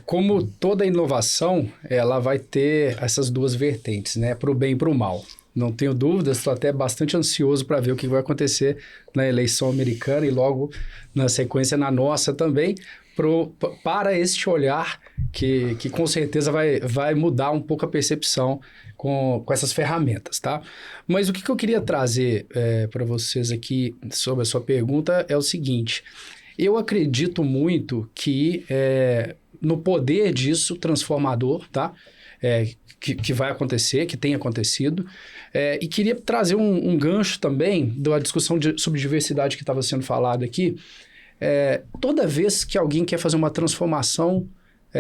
Como toda inovação, ela vai ter essas duas vertentes, né? Para o bem e para o mal. Não tenho dúvidas, estou até bastante ansioso para ver o que vai acontecer na eleição americana e logo na sequência na nossa também, para este olhar que com certeza vai mudar um pouco a percepção com essas ferramentas, tá? Mas o que eu queria trazer para vocês aqui sobre a sua pergunta é o seguinte: eu acredito muito que no poder disso transformador, tá? Que vai acontecer, que tem acontecido. E queria trazer um gancho também da discussão sobre diversidade que estava sendo falada aqui. Toda vez que alguém quer fazer uma transformação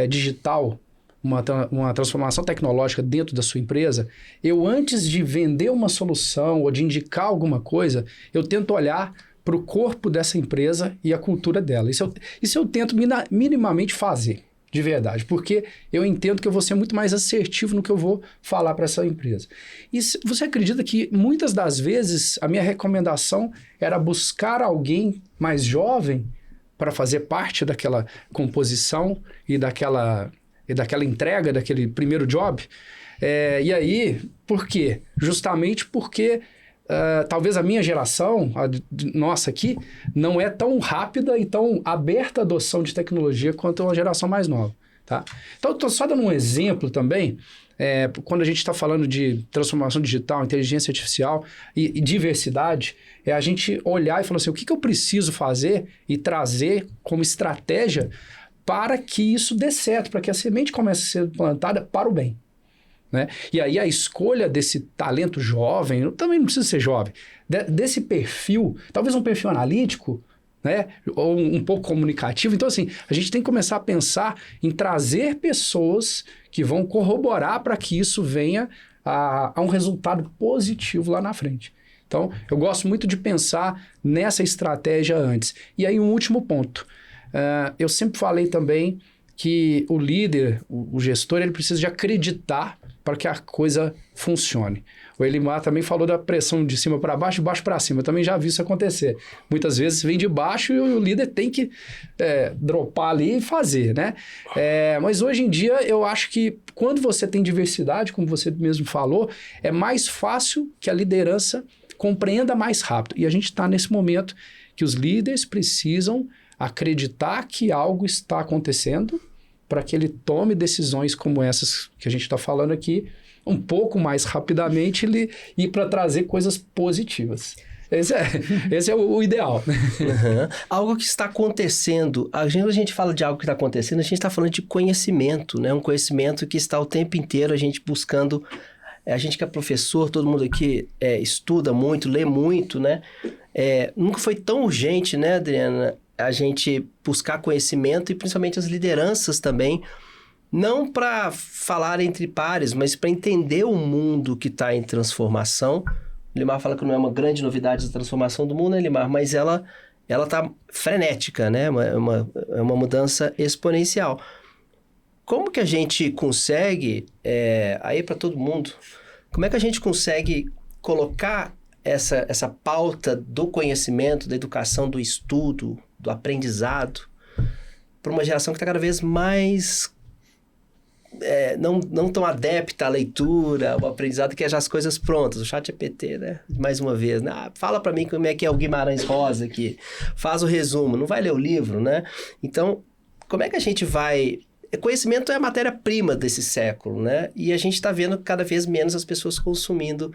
digital, uma transformação tecnológica dentro da sua empresa, eu, antes de vender uma solução ou de indicar alguma coisa, eu tento olhar para o corpo dessa empresa e a cultura dela. Isso eu tento minimamente fazer. De verdade, porque eu entendo que eu vou ser muito mais assertivo no que eu vou falar para essa empresa. E você acredita que muitas das vezes a minha recomendação era buscar alguém mais jovem para fazer parte daquela composição e daquela entrega, daquele primeiro job? E aí, por quê? Justamente porque talvez a minha geração, a nossa aqui, não é tão rápida e tão aberta à adoção de tecnologia quanto a geração mais nova, tá? Então, eu estou só dando um exemplo também, quando a gente está falando de transformação digital, inteligência artificial e diversidade, a gente olhar e falar assim, o que eu preciso fazer e trazer como estratégia para que isso dê certo, para que a semente comece a ser plantada para o bem. Né? E aí a escolha desse talento jovem, também não precisa ser jovem, desse perfil, talvez um perfil analítico, né? Ou um pouco comunicativo. Então, assim, a gente tem que começar a pensar em trazer pessoas que vão corroborar para que isso venha a um resultado positivo lá na frente. Então, eu gosto muito de pensar nessa estratégia antes. E aí, um último ponto. Eu sempre falei também que o líder, o gestor, ele precisa de acreditar para que a coisa funcione. O Elimar também falou da pressão de cima para baixo, de baixo para cima. Eu também já vi isso acontecer. Muitas vezes vem de baixo e o líder tem que dropar ali e fazer, né? Mas hoje em dia eu acho que quando você tem diversidade, como você mesmo falou, é mais fácil que a liderança compreenda mais rápido. E a gente está nesse momento que os líderes precisam acreditar que algo está acontecendo para que ele tome decisões como essas que a gente está falando aqui um pouco mais rapidamente e para trazer coisas positivas. Esse é o ideal. Uhum. Algo que está acontecendo, quando a gente fala de algo que está acontecendo, a gente está falando de conhecimento, né? Um conhecimento que está o tempo inteiro a gente buscando. A gente que é professor, todo mundo aqui estuda muito, lê muito, né? Nunca foi tão urgente, né, Adriana, a gente buscar conhecimento e principalmente as lideranças também, não para falar entre pares, mas para entender o mundo que está em transformação. O Elimar fala que não é uma grande novidade a transformação do mundo, né, Elimar? Mas ela está frenética, né? É uma mudança exponencial. Como que a gente consegue, aí para todo mundo, como é que a gente consegue colocar essa pauta do conhecimento, da educação, do estudo, do aprendizado, para uma geração que está cada vez mais não tão adepta à leitura, ao aprendizado, que é já as coisas prontas, o ChatGPT, né? Mais uma vez, né? Fala para mim como é que é o Guimarães Rosa aqui, faz o resumo, não vai ler o livro, né? Então, como é que a gente vai... Conhecimento é a matéria-prima desse século, né? E a gente está vendo cada vez menos as pessoas consumindo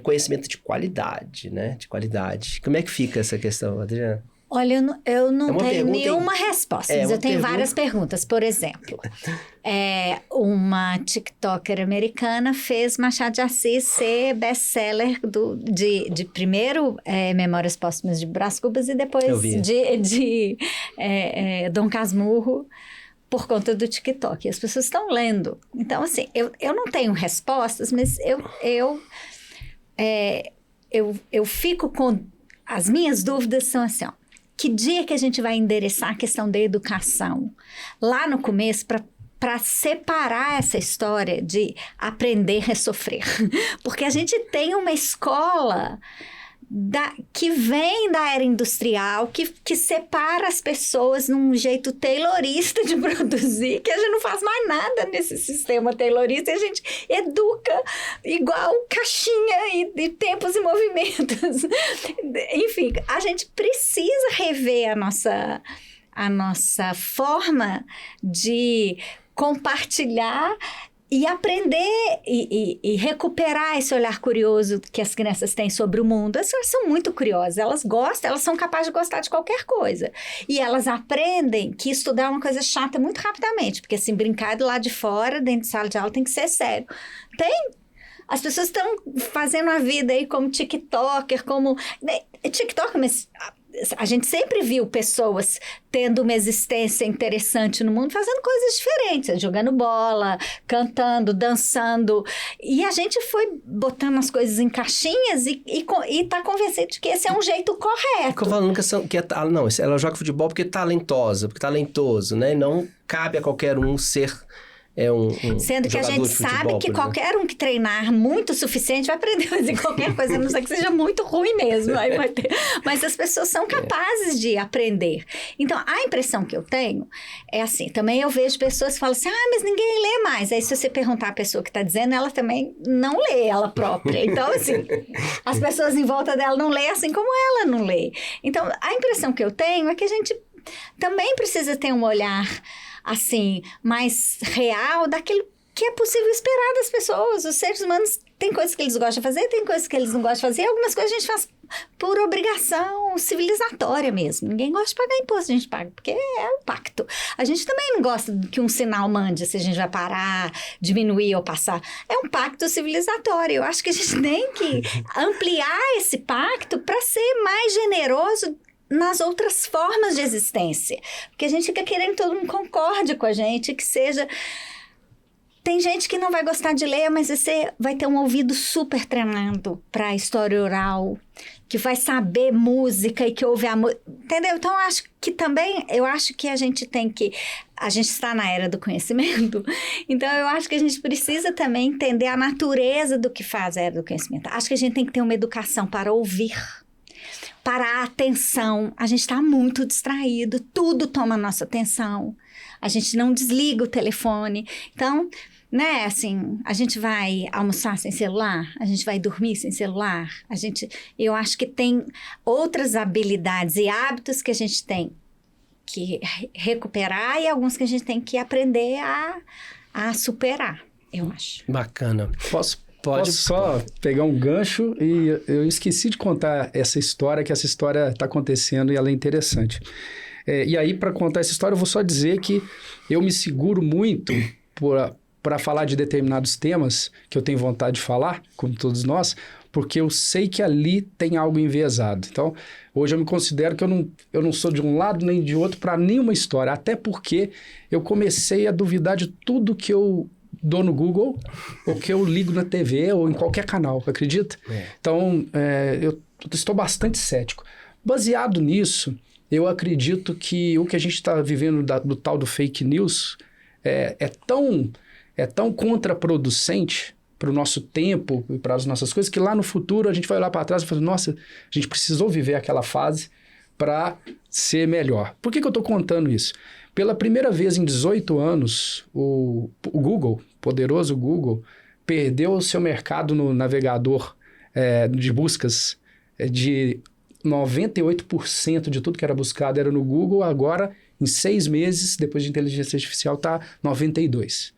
conhecimento de qualidade, né? De qualidade. Como é que fica essa questão, Adriana? Olha, eu não tenho nenhuma resposta, mas eu tenho várias perguntas. Por exemplo, uma TikToker americana fez Machado de Assis ser best-seller de primeiro Memórias Póstumas de Brás Cubas e depois de Dom Casmurro, por conta do TikTok. As pessoas estão lendo. Então, assim, eu não tenho respostas, mas eu fico com... As minhas dúvidas são assim, ó. Que dia que a gente vai endereçar a questão da educação? Lá no começo, para separar essa história de aprender a sofrer. Porque a gente tem uma escola que vem da era industrial, que separa as pessoas num jeito taylorista de produzir, que a gente não faz mais nada nesse sistema taylorista, e a gente educa igual caixinha e tempos e movimentos. Enfim, a gente precisa rever a nossa forma de compartilhar e aprender e recuperar esse olhar curioso que as crianças têm sobre o mundo. As crianças são muito curiosas, elas gostam, elas são capazes de gostar de qualquer coisa. E elas aprendem que estudar é uma coisa chata muito rapidamente, porque assim, brincar do lado de fora, dentro de sala de aula, tem que ser sério. As pessoas estão fazendo a vida aí como TikToker, mas a gente sempre viu pessoas tendo uma existência interessante no mundo, fazendo coisas diferentes, jogando bola, cantando, dançando. E a gente foi botando as coisas em caixinhas e tá convencido de que esse é um jeito correto. Eu falo não, ela joga futebol porque é talentosa, porque é talentoso, né? Não cabe a qualquer um ser... Sendo que a gente sabe que qualquer um que treinar muito o suficiente vai aprender a fazer qualquer coisa, a não ser que seja muito ruim mesmo. Aí vai ter. Mas as pessoas são capazes de aprender. Então, a impressão que eu tenho é assim, também eu vejo pessoas que falam assim, mas ninguém lê mais. Aí se você perguntar a pessoa que está dizendo, ela também não lê ela própria. Então, assim, as pessoas em volta dela não lê assim como ela não lê. Então, a impressão que eu tenho é que a gente também precisa ter um olhar assim, mais real daquilo que é possível esperar das pessoas. Os seres humanos têm coisas que eles gostam de fazer, tem coisas que eles não gostam de fazer, algumas coisas a gente faz por obrigação civilizatória mesmo. Ninguém gosta de pagar imposto, a gente paga, porque é um pacto. A gente também não gosta que um sinal mande se a gente vai parar, diminuir ou passar. É um pacto civilizatório. Eu acho que a gente tem que ampliar esse pacto para ser mais generoso nas outras formas de existência. Porque a gente fica querendo que todo mundo concorde com a gente, que seja... Tem gente que não vai gostar de ler, mas você vai ter um ouvido super treinado para história oral, que vai saber música e que ouve a música, entendeu? Então, eu acho que a gente está na era do conhecimento, então eu acho que a gente precisa também entender a natureza do que faz a era do conhecimento. Acho que a gente tem que ter uma educação para ouvir, para a atenção. A gente está muito distraído, tudo toma nossa atenção. A gente não desliga o telefone. Então, né, assim, a gente vai almoçar sem celular, a gente vai dormir sem celular. Eu acho que tem outras habilidades e hábitos que a gente tem que recuperar e alguns que a gente tem que aprender a superar, eu acho. Bacana. Posso só pegar um gancho e eu esqueci de contar essa história, que essa história está acontecendo e ela é interessante. E aí, para contar essa história, eu vou só dizer que eu me seguro muito para falar de determinados temas que eu tenho vontade de falar, como todos nós, porque eu sei que ali tem algo enviesado. Então, hoje eu me considero que eu não sou de um lado nem de outro para nenhuma história, até porque eu comecei a duvidar de tudo que eu dou no Google ou que eu ligo na TV ou em qualquer canal, acredita? Então, eu estou bastante cético. Baseado nisso, eu acredito que o que a gente está vivendo do tal do fake news é tão contraproducente para o nosso tempo e para as nossas coisas, que lá no futuro a gente vai olhar para trás e falar, nossa, a gente precisou viver aquela fase para ser melhor. Por que eu estou contando isso? Pela primeira vez em 18 anos, o Google, poderoso Google, perdeu o seu mercado no navegador de buscas de 98% de tudo que era buscado era no Google. Agora, em 6 meses, depois de inteligência artificial, está 92%.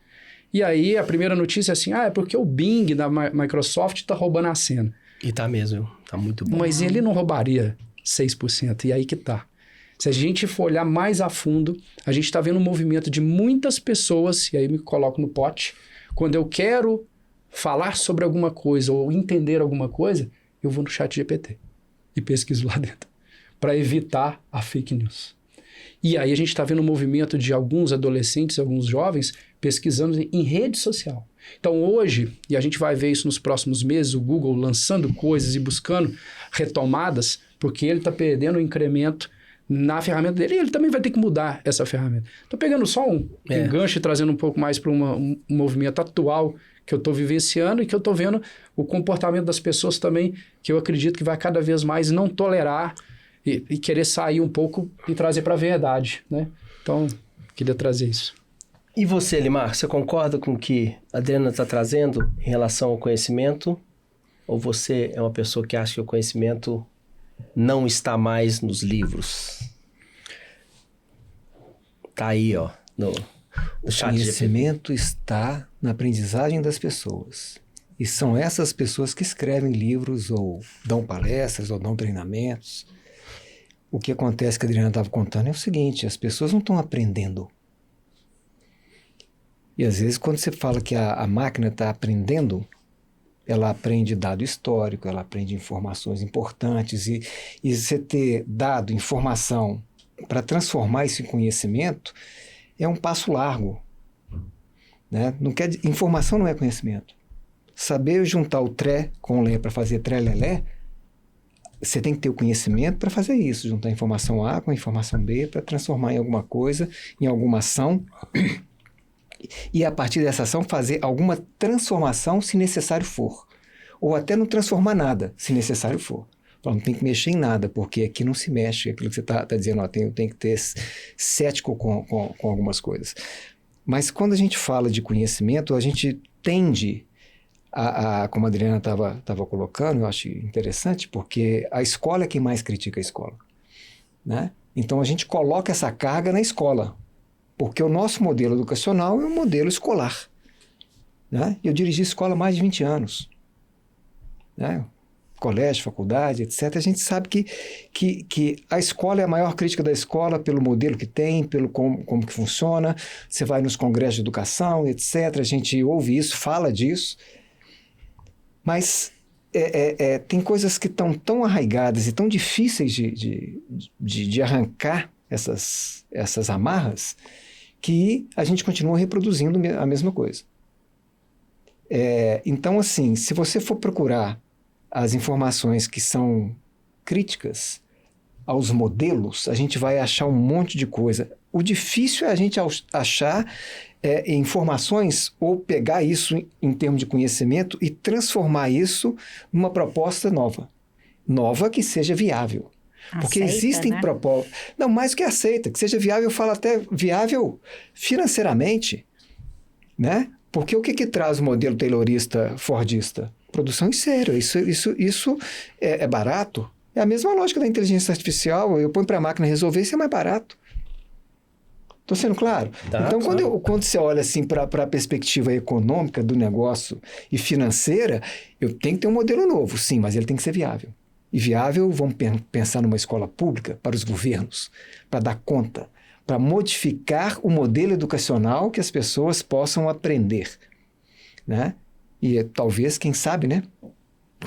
E aí, a primeira notícia é assim, é porque o Bing da Microsoft está roubando a cena. E tá mesmo, tá muito bom. Mas ele não roubaria 6%, e aí que tá. Se a gente for olhar mais a fundo, a gente está vendo um movimento de muitas pessoas, e aí me coloco no pote, quando eu quero falar sobre alguma coisa ou entender alguma coisa, eu vou no ChatGPT e pesquiso lá dentro, para evitar a fake news. E aí a gente está vendo um movimento de alguns adolescentes, alguns jovens, pesquisando em rede social. Então hoje, e a gente vai ver isso nos próximos meses, o Google lançando coisas e buscando retomadas, porque ele está perdendo o incremento na ferramenta dele, e ele também vai ter que mudar essa ferramenta. Estou pegando só um gancho e trazendo um pouco mais para um movimento atual que eu estou vivenciando e que eu estou vendo o comportamento das pessoas também, que eu acredito que vai cada vez mais não tolerar e querer sair um pouco e trazer para a verdade, né? Então, queria trazer isso. E você, Elimar, você concorda com o que a Adriana está trazendo em relação ao conhecimento? Ou você é uma pessoa que acha que o conhecimento não está mais nos livros? Tá aí, ó, no chat. O conhecimento está na aprendizagem das pessoas. E são essas pessoas que escrevem livros, ou dão palestras, ou dão treinamentos. O que acontece, que a Adriana estava contando, é o seguinte, as pessoas não estão aprendendo. E às vezes, quando você fala que a máquina está aprendendo, ela aprende dado histórico, ela aprende informações importantes, e você ter dado, informação, para transformar isso em conhecimento, é um passo largo. Né? Informação não é conhecimento. Saber juntar o tré com o lé para fazer tré-lé-lé, você tem que ter o conhecimento para fazer isso, juntar a informação A com a informação B para transformar em alguma coisa, em alguma ação, e a partir dessa ação fazer alguma transformação se necessário for. Ou até não transformar nada, se necessário for. Não tem que mexer em nada, porque aqui não se mexe. Aquilo que você está dizendo, tem que ter cético com algumas coisas. Mas quando a gente fala de conhecimento, a gente tende como a Adriana estava colocando, eu acho interessante, porque a escola é quem mais critica a escola. Né? Então a gente coloca essa carga na escola, porque o nosso modelo educacional é um modelo escolar. Né? Eu dirigi escola há mais de 20 anos. Né? Colégio, faculdade, etc. A gente sabe que a escola é a maior crítica da escola pelo modelo que tem, pelo como que funciona. Você vai nos congressos de educação, etc. A gente ouve isso, fala disso. Mas tem coisas que estão tão arraigadas e tão difíceis de arrancar essas amarras, que a gente continua reproduzindo a mesma coisa. Então, assim, se você for procurar as informações que são críticas aos modelos, a gente vai achar um monte de coisa. O difícil é a gente achar informações ou pegar isso em termos de conhecimento e transformar isso numa proposta nova. Nova que seja viável. Porque Aceita, existem né? propostas... Não, mais que aceita, que seja viável, eu falo até viável financeiramente, né? Porque o que traz o modelo taylorista, fordista? Produção em série. Isso é barato. É a mesma lógica da inteligência artificial. Eu ponho para a máquina resolver, isso é mais barato. Estou sendo claro? Tá, Então, claro. quando você olha assim para a perspectiva econômica do negócio e financeira, eu tenho que ter um modelo novo, sim, mas ele tem que ser viável. E viável, vamos pensar numa escola pública para os governos, para dar conta, para modificar o modelo educacional que as pessoas possam aprender, né? E talvez, quem sabe, né?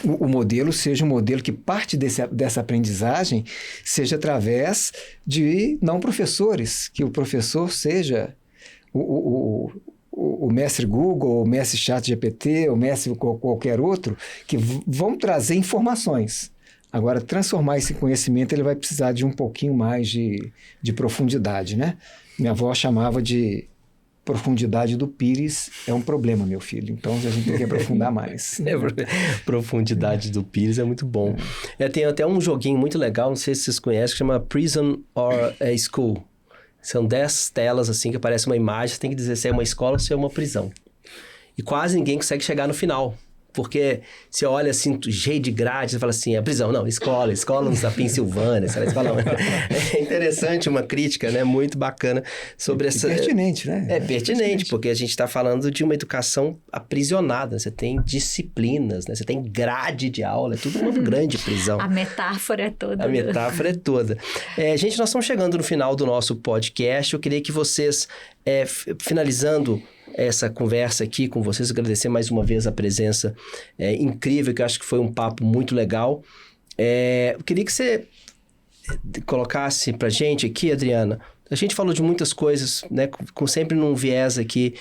O modelo seja um modelo que parte dessa aprendizagem seja através de não professores, que o professor seja o mestre Google, o mestre ChatGPT, o mestre qualquer outro, que vão trazer informações. Agora, transformar esse conhecimento, ele vai precisar de um pouquinho mais de profundidade, né? Minha avó chamava de profundidade do pires, é um problema, meu filho. Então, a gente tem que aprofundar mais. Profundidade do pires é muito bom. Tem até um joguinho muito legal, não sei se vocês conhecem, que chama Prison or a School. São 10 telas, assim, que aparece uma imagem, você tem que dizer se é uma escola ou se é uma prisão. E quase ninguém consegue chegar no final. Porque você olha assim, cheio de grade, você fala assim, é prisão. Não, escola na Pensilvânia, será escola? É interessante, uma crítica, né? Muito bacana sobre essa... pertinente, né? É pertinente, porque a gente está falando de uma educação aprisionada. Você tem disciplinas, né? Você tem grade de aula, é tudo uma grande prisão. A metáfora é toda. A metáfora é toda. Gente, nós estamos chegando no final do nosso podcast. Eu queria que vocês, finalizando essa conversa aqui com vocês, agradecer mais uma vez a presença incrível, que eu acho que foi um papo muito legal. Eu queria que você colocasse pra gente aqui, Adriana, a gente falou de muitas coisas, né, com sempre num viés aqui,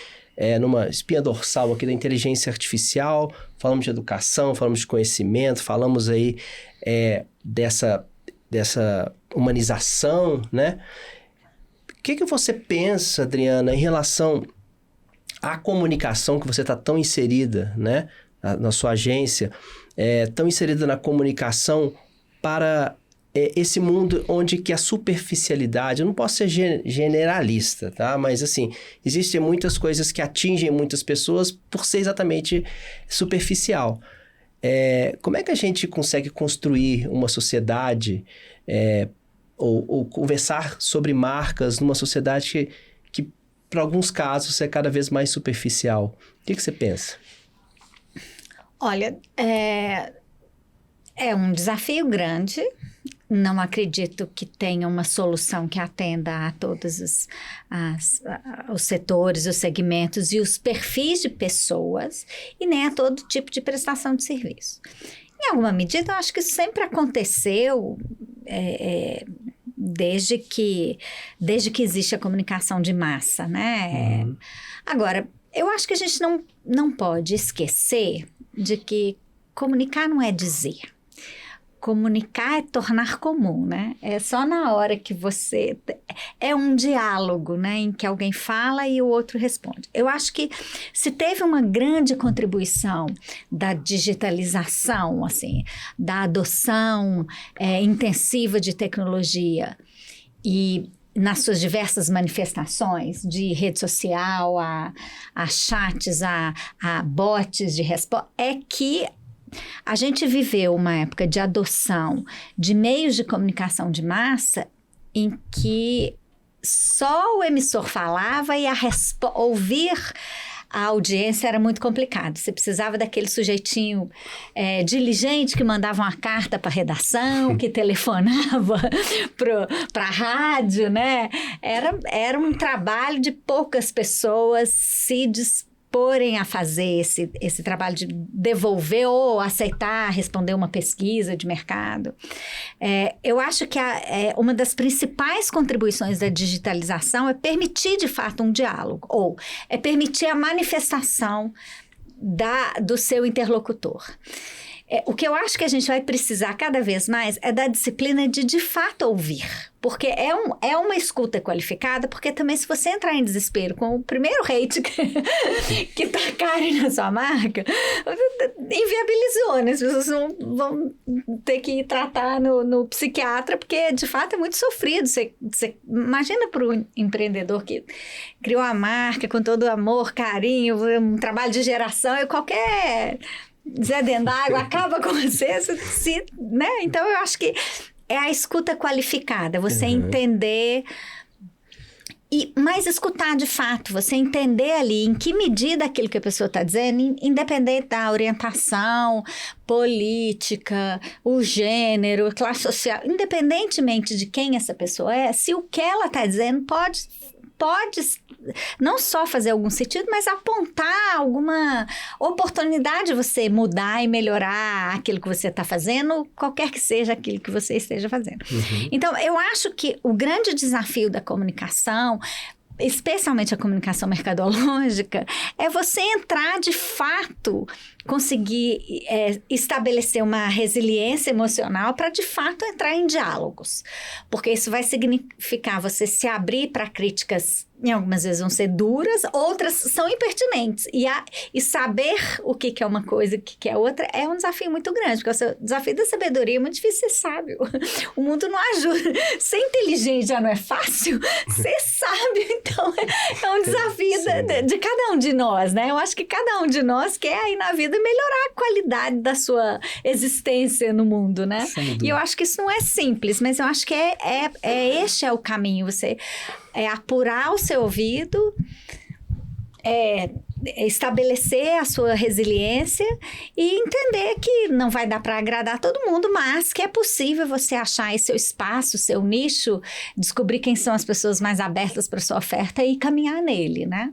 numa espinha dorsal aqui da inteligência artificial, falamos de educação, falamos de conhecimento, falamos aí dessa humanização, né? O que você pensa, Adriana, em relação a comunicação que você está tão inserida, né? Na sua agência, tão inserida na comunicação para esse mundo onde que a superficialidade, eu não posso ser generalista, tá? Mas assim, existem muitas coisas que atingem muitas pessoas por ser exatamente superficial. Como é que a gente consegue construir uma sociedade ou conversar sobre marcas numa sociedade que para alguns casos, é cada vez mais superficial? O que você pensa? Olha, é um desafio grande. Não acredito que tenha uma solução que atenda a todos os setores, os segmentos e os perfis de pessoas, e nem a todo tipo de prestação de serviço. Em alguma medida, eu acho que isso sempre aconteceu, desde que existe a comunicação de massa, né? Uhum. Agora, eu acho que a gente não pode esquecer de que comunicar não é dizer. Comunicar é tornar comum, né? É só na hora que você... É um diálogo, né? Em que alguém fala e o outro responde. Eu acho que se teve uma grande contribuição da digitalização, assim, da adoção intensiva de tecnologia e nas suas diversas manifestações, de rede social, a chats, a bots de resposta, é que a gente viveu uma época de adoção de meios de comunicação de massa em que só o emissor falava e ouvir a audiência era muito complicado. Você precisava daquele sujeitinho diligente que mandava uma carta para a redação, que telefonava para a rádio, né? Era um trabalho de poucas pessoas se disporem a fazer esse trabalho de devolver ou aceitar, responder uma pesquisa de mercado. Eu acho que uma das principais contribuições da digitalização é permitir, de fato, um diálogo, ou é permitir a manifestação do seu interlocutor. O que eu acho que a gente vai precisar cada vez mais é da disciplina de fato ouvir. Porque é uma escuta qualificada, porque também se você entrar em desespero com o primeiro hate que tacarem na sua marca, inviabilizou, né? As pessoas vão ter que ir tratar no psiquiatra, porque de fato é muito sofrido. Você imagina para o empreendedor que criou a marca com todo amor, carinho, um trabalho de geração e qualquer Zé dentro d'água acaba com você, né? Então eu acho que é a escuta qualificada, você entender, mas escutar de fato, você entender ali em que medida aquilo que a pessoa está dizendo, independente da orientação política, o gênero, a classe social, independentemente de quem essa pessoa é, se o que ela está dizendo pode não só fazer algum sentido, mas apontar alguma oportunidade de você mudar e melhorar aquilo que você está fazendo, qualquer que seja aquilo que você esteja fazendo. Então, eu acho que o grande desafio da comunicação, especialmente a comunicação mercadológica, é você entrar de fato, conseguir estabelecer uma resiliência emocional para de fato entrar em diálogos. Porque isso vai significar você se abrir para críticas, em algumas vezes vão ser duras, outras são impertinentes. E saber o que é uma coisa e o que é outra é um desafio muito grande, porque o desafio da sabedoria é muito difícil ser sábio. O mundo não ajuda. Ser inteligente já não é fácil, ser sábio, então, é um desafio de cada um de nós, né? Eu acho que cada um de nós quer aí na vida melhorar a qualidade da sua existência no mundo, né? E eu acho que isso não é simples, mas eu acho que este é o caminho, você apurar o seu ouvido, estabelecer a sua resiliência e entender que não vai dar para agradar todo mundo, mas que é possível você achar aí seu espaço, seu nicho, descobrir quem são as pessoas mais abertas para sua oferta e caminhar nele, né?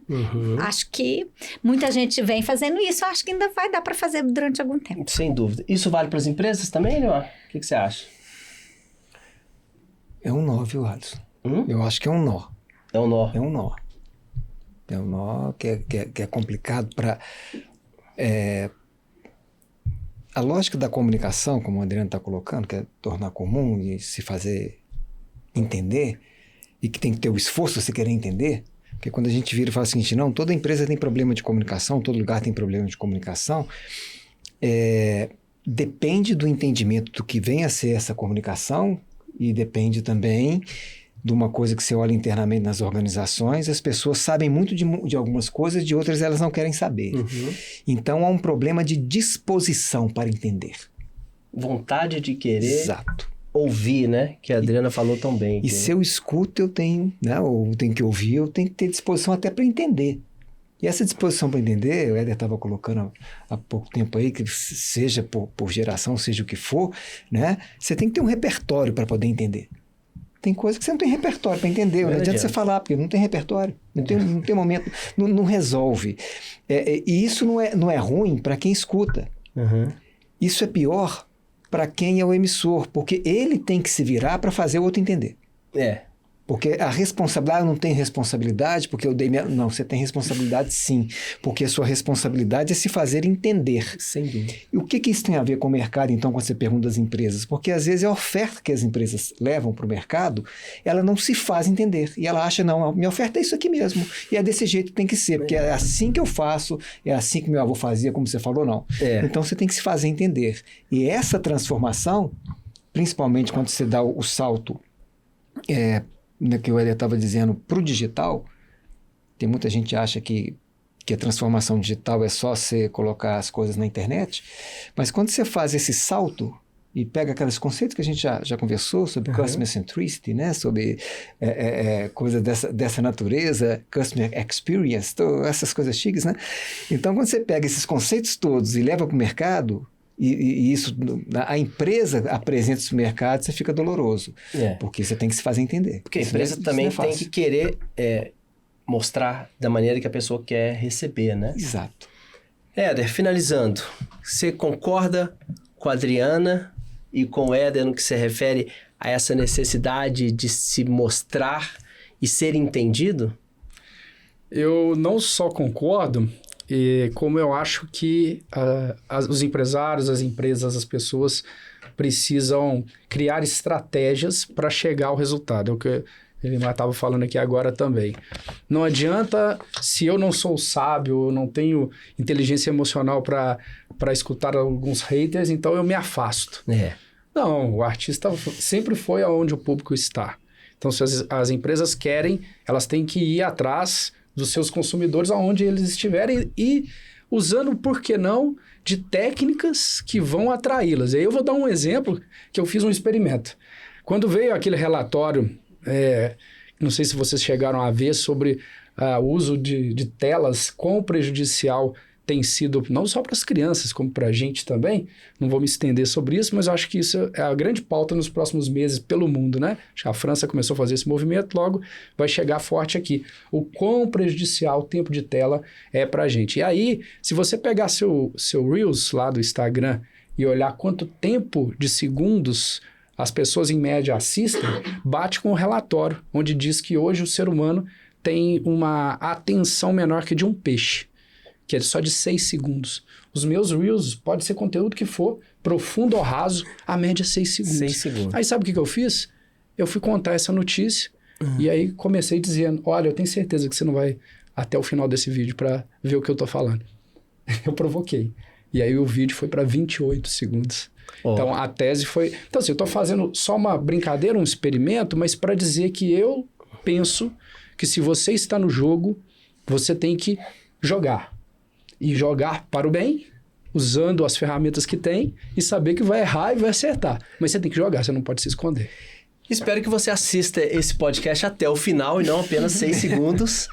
Acho que muita gente vem fazendo isso, acho que ainda vai dar para fazer durante algum tempo. Sem dúvida. Isso vale para as empresas também, Leon? O que você acha? É um nó, viu, Alisson? Eu acho que é um nó. É um nó. É um nó. É um nó que é complicado para... A lógica da comunicação, como o Adriano está colocando, que é tornar comum e se fazer entender, e que tem que ter o esforço de você querer entender, porque quando a gente vira e fala o seguinte, não, toda empresa tem problema de comunicação, todo lugar tem problema de comunicação, depende do entendimento do que vem a ser essa comunicação e depende também de uma coisa que você olha internamente nas organizações, as pessoas sabem muito de algumas coisas, de outras elas não querem saber. Então, há um problema de disposição para entender. Vontade de querer Exato. Ouvir, né? Que a Adriana falou tão bem. E se eu escuto, eu tenho, né? Ou tenho que ouvir, eu tenho que ter disposição até para entender. E essa disposição para entender, o Éder estava colocando há pouco tempo aí, que seja por geração, seja o que for, né? Você tem que ter um repertório para poder entender. Tem coisa que você não tem repertório para entender. Não adianta você falar, porque não tem repertório. Não tem momento. Não resolve. E isso não é ruim para quem escuta. Isso é pior para quem é o emissor, porque ele tem que se virar para fazer o outro entender. Porque a responsabilidade, eu não tenho responsabilidade, porque eu dei minha... Não, você tem responsabilidade sim, porque a sua responsabilidade é se fazer entender. Sem dúvida. E o que isso tem a ver com o mercado, então, quando você pergunta das empresas? Porque, às vezes, a oferta que as empresas levam para o mercado, ela não se faz entender. E ela acha, não, minha oferta é isso aqui mesmo. E é desse jeito que tem que ser, porque é assim que eu faço, é assim que meu avô fazia, como você falou, não. Então, você tem que se fazer entender. E essa transformação, principalmente quando você dá o salto... que o Éder estava dizendo, para o digital, tem muita gente que acha que a transformação digital é só você colocar as coisas na internet, mas quando você faz esse salto e pega aqueles conceitos que a gente já conversou sobre Customer Centricity, né? Sobre coisas dessa natureza, Customer Experience, essas coisas chiques, né? Então, quando você pega esses conceitos todos e leva para o mercado... E isso, a empresa apresenta isso no mercado, você fica doloroso. Porque você tem que se fazer entender. Porque a empresa também tem que querer mostrar da maneira que a pessoa quer receber, né? Exato. Éder, finalizando, você concorda com a Adriana e com o Éder no que se refere a essa necessidade de se mostrar e ser entendido? Eu não só concordo... como eu acho que os empresários, as empresas, as pessoas precisam criar estratégias para chegar ao resultado. É o que ele estava falando aqui agora também. Não adianta, se eu não sou sábio, eu não tenho inteligência emocional para escutar alguns haters, então eu me afasto. Não, o artista sempre foi aonde o público está. Então, se as empresas querem, elas têm que ir atrás dos seus consumidores aonde eles estiverem e usando, por que não, de técnicas que vão atraí-las. E aí eu vou dar um exemplo que eu fiz um experimento. Quando veio aquele relatório, não sei se vocês chegaram a ver, sobre o uso de telas, quão prejudicial tem sido, não só para as crianças, como para a gente também. Não vou me estender sobre isso, mas eu acho que isso é a grande pauta nos próximos meses pelo mundo, né? Acho que a França começou a fazer esse movimento, logo vai chegar forte aqui. O quão prejudicial o tempo de tela é para a gente. E aí, se você pegar seu Reels lá do Instagram e olhar quanto tempo de segundos as pessoas em média assistem, bate com o relatório, onde diz que hoje o ser humano tem uma atenção menor que de um peixe, que é só de 6 segundos. Os meus Reels, pode ser conteúdo que for, profundo ou raso, a média é 6 segundos. 6 segundos. Aí sabe o que eu fiz? Eu fui contar essa notícia e aí comecei dizendo, olha, eu tenho certeza que você não vai até o final desse vídeo para ver o que eu tô falando. Eu provoquei. E aí o vídeo foi para 28 segundos. Então, a tese foi... Então, assim, eu estou fazendo só uma brincadeira, um experimento, mas para dizer que eu penso que se você está no jogo, você tem que jogar. E jogar para o bem, usando as ferramentas que tem, e saber que vai errar e vai acertar. Mas você tem que jogar, você não pode se esconder. Espero que você assista esse podcast até o final e não apenas 6 segundos.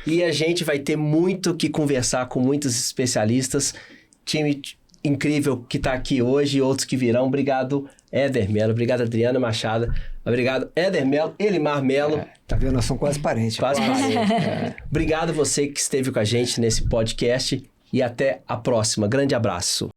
E a gente vai ter muito que conversar com muitos especialistas. Time incrível que está aqui hoje e outros que virão. Obrigado, Éder Melo. Obrigado, Adriana Machado. Obrigado, Éder Melo, Elimar Melo. Tá vendo? Nós somos quase parentes. Quase parentes. Obrigado você que esteve com a gente nesse podcast e até a próxima. Grande abraço.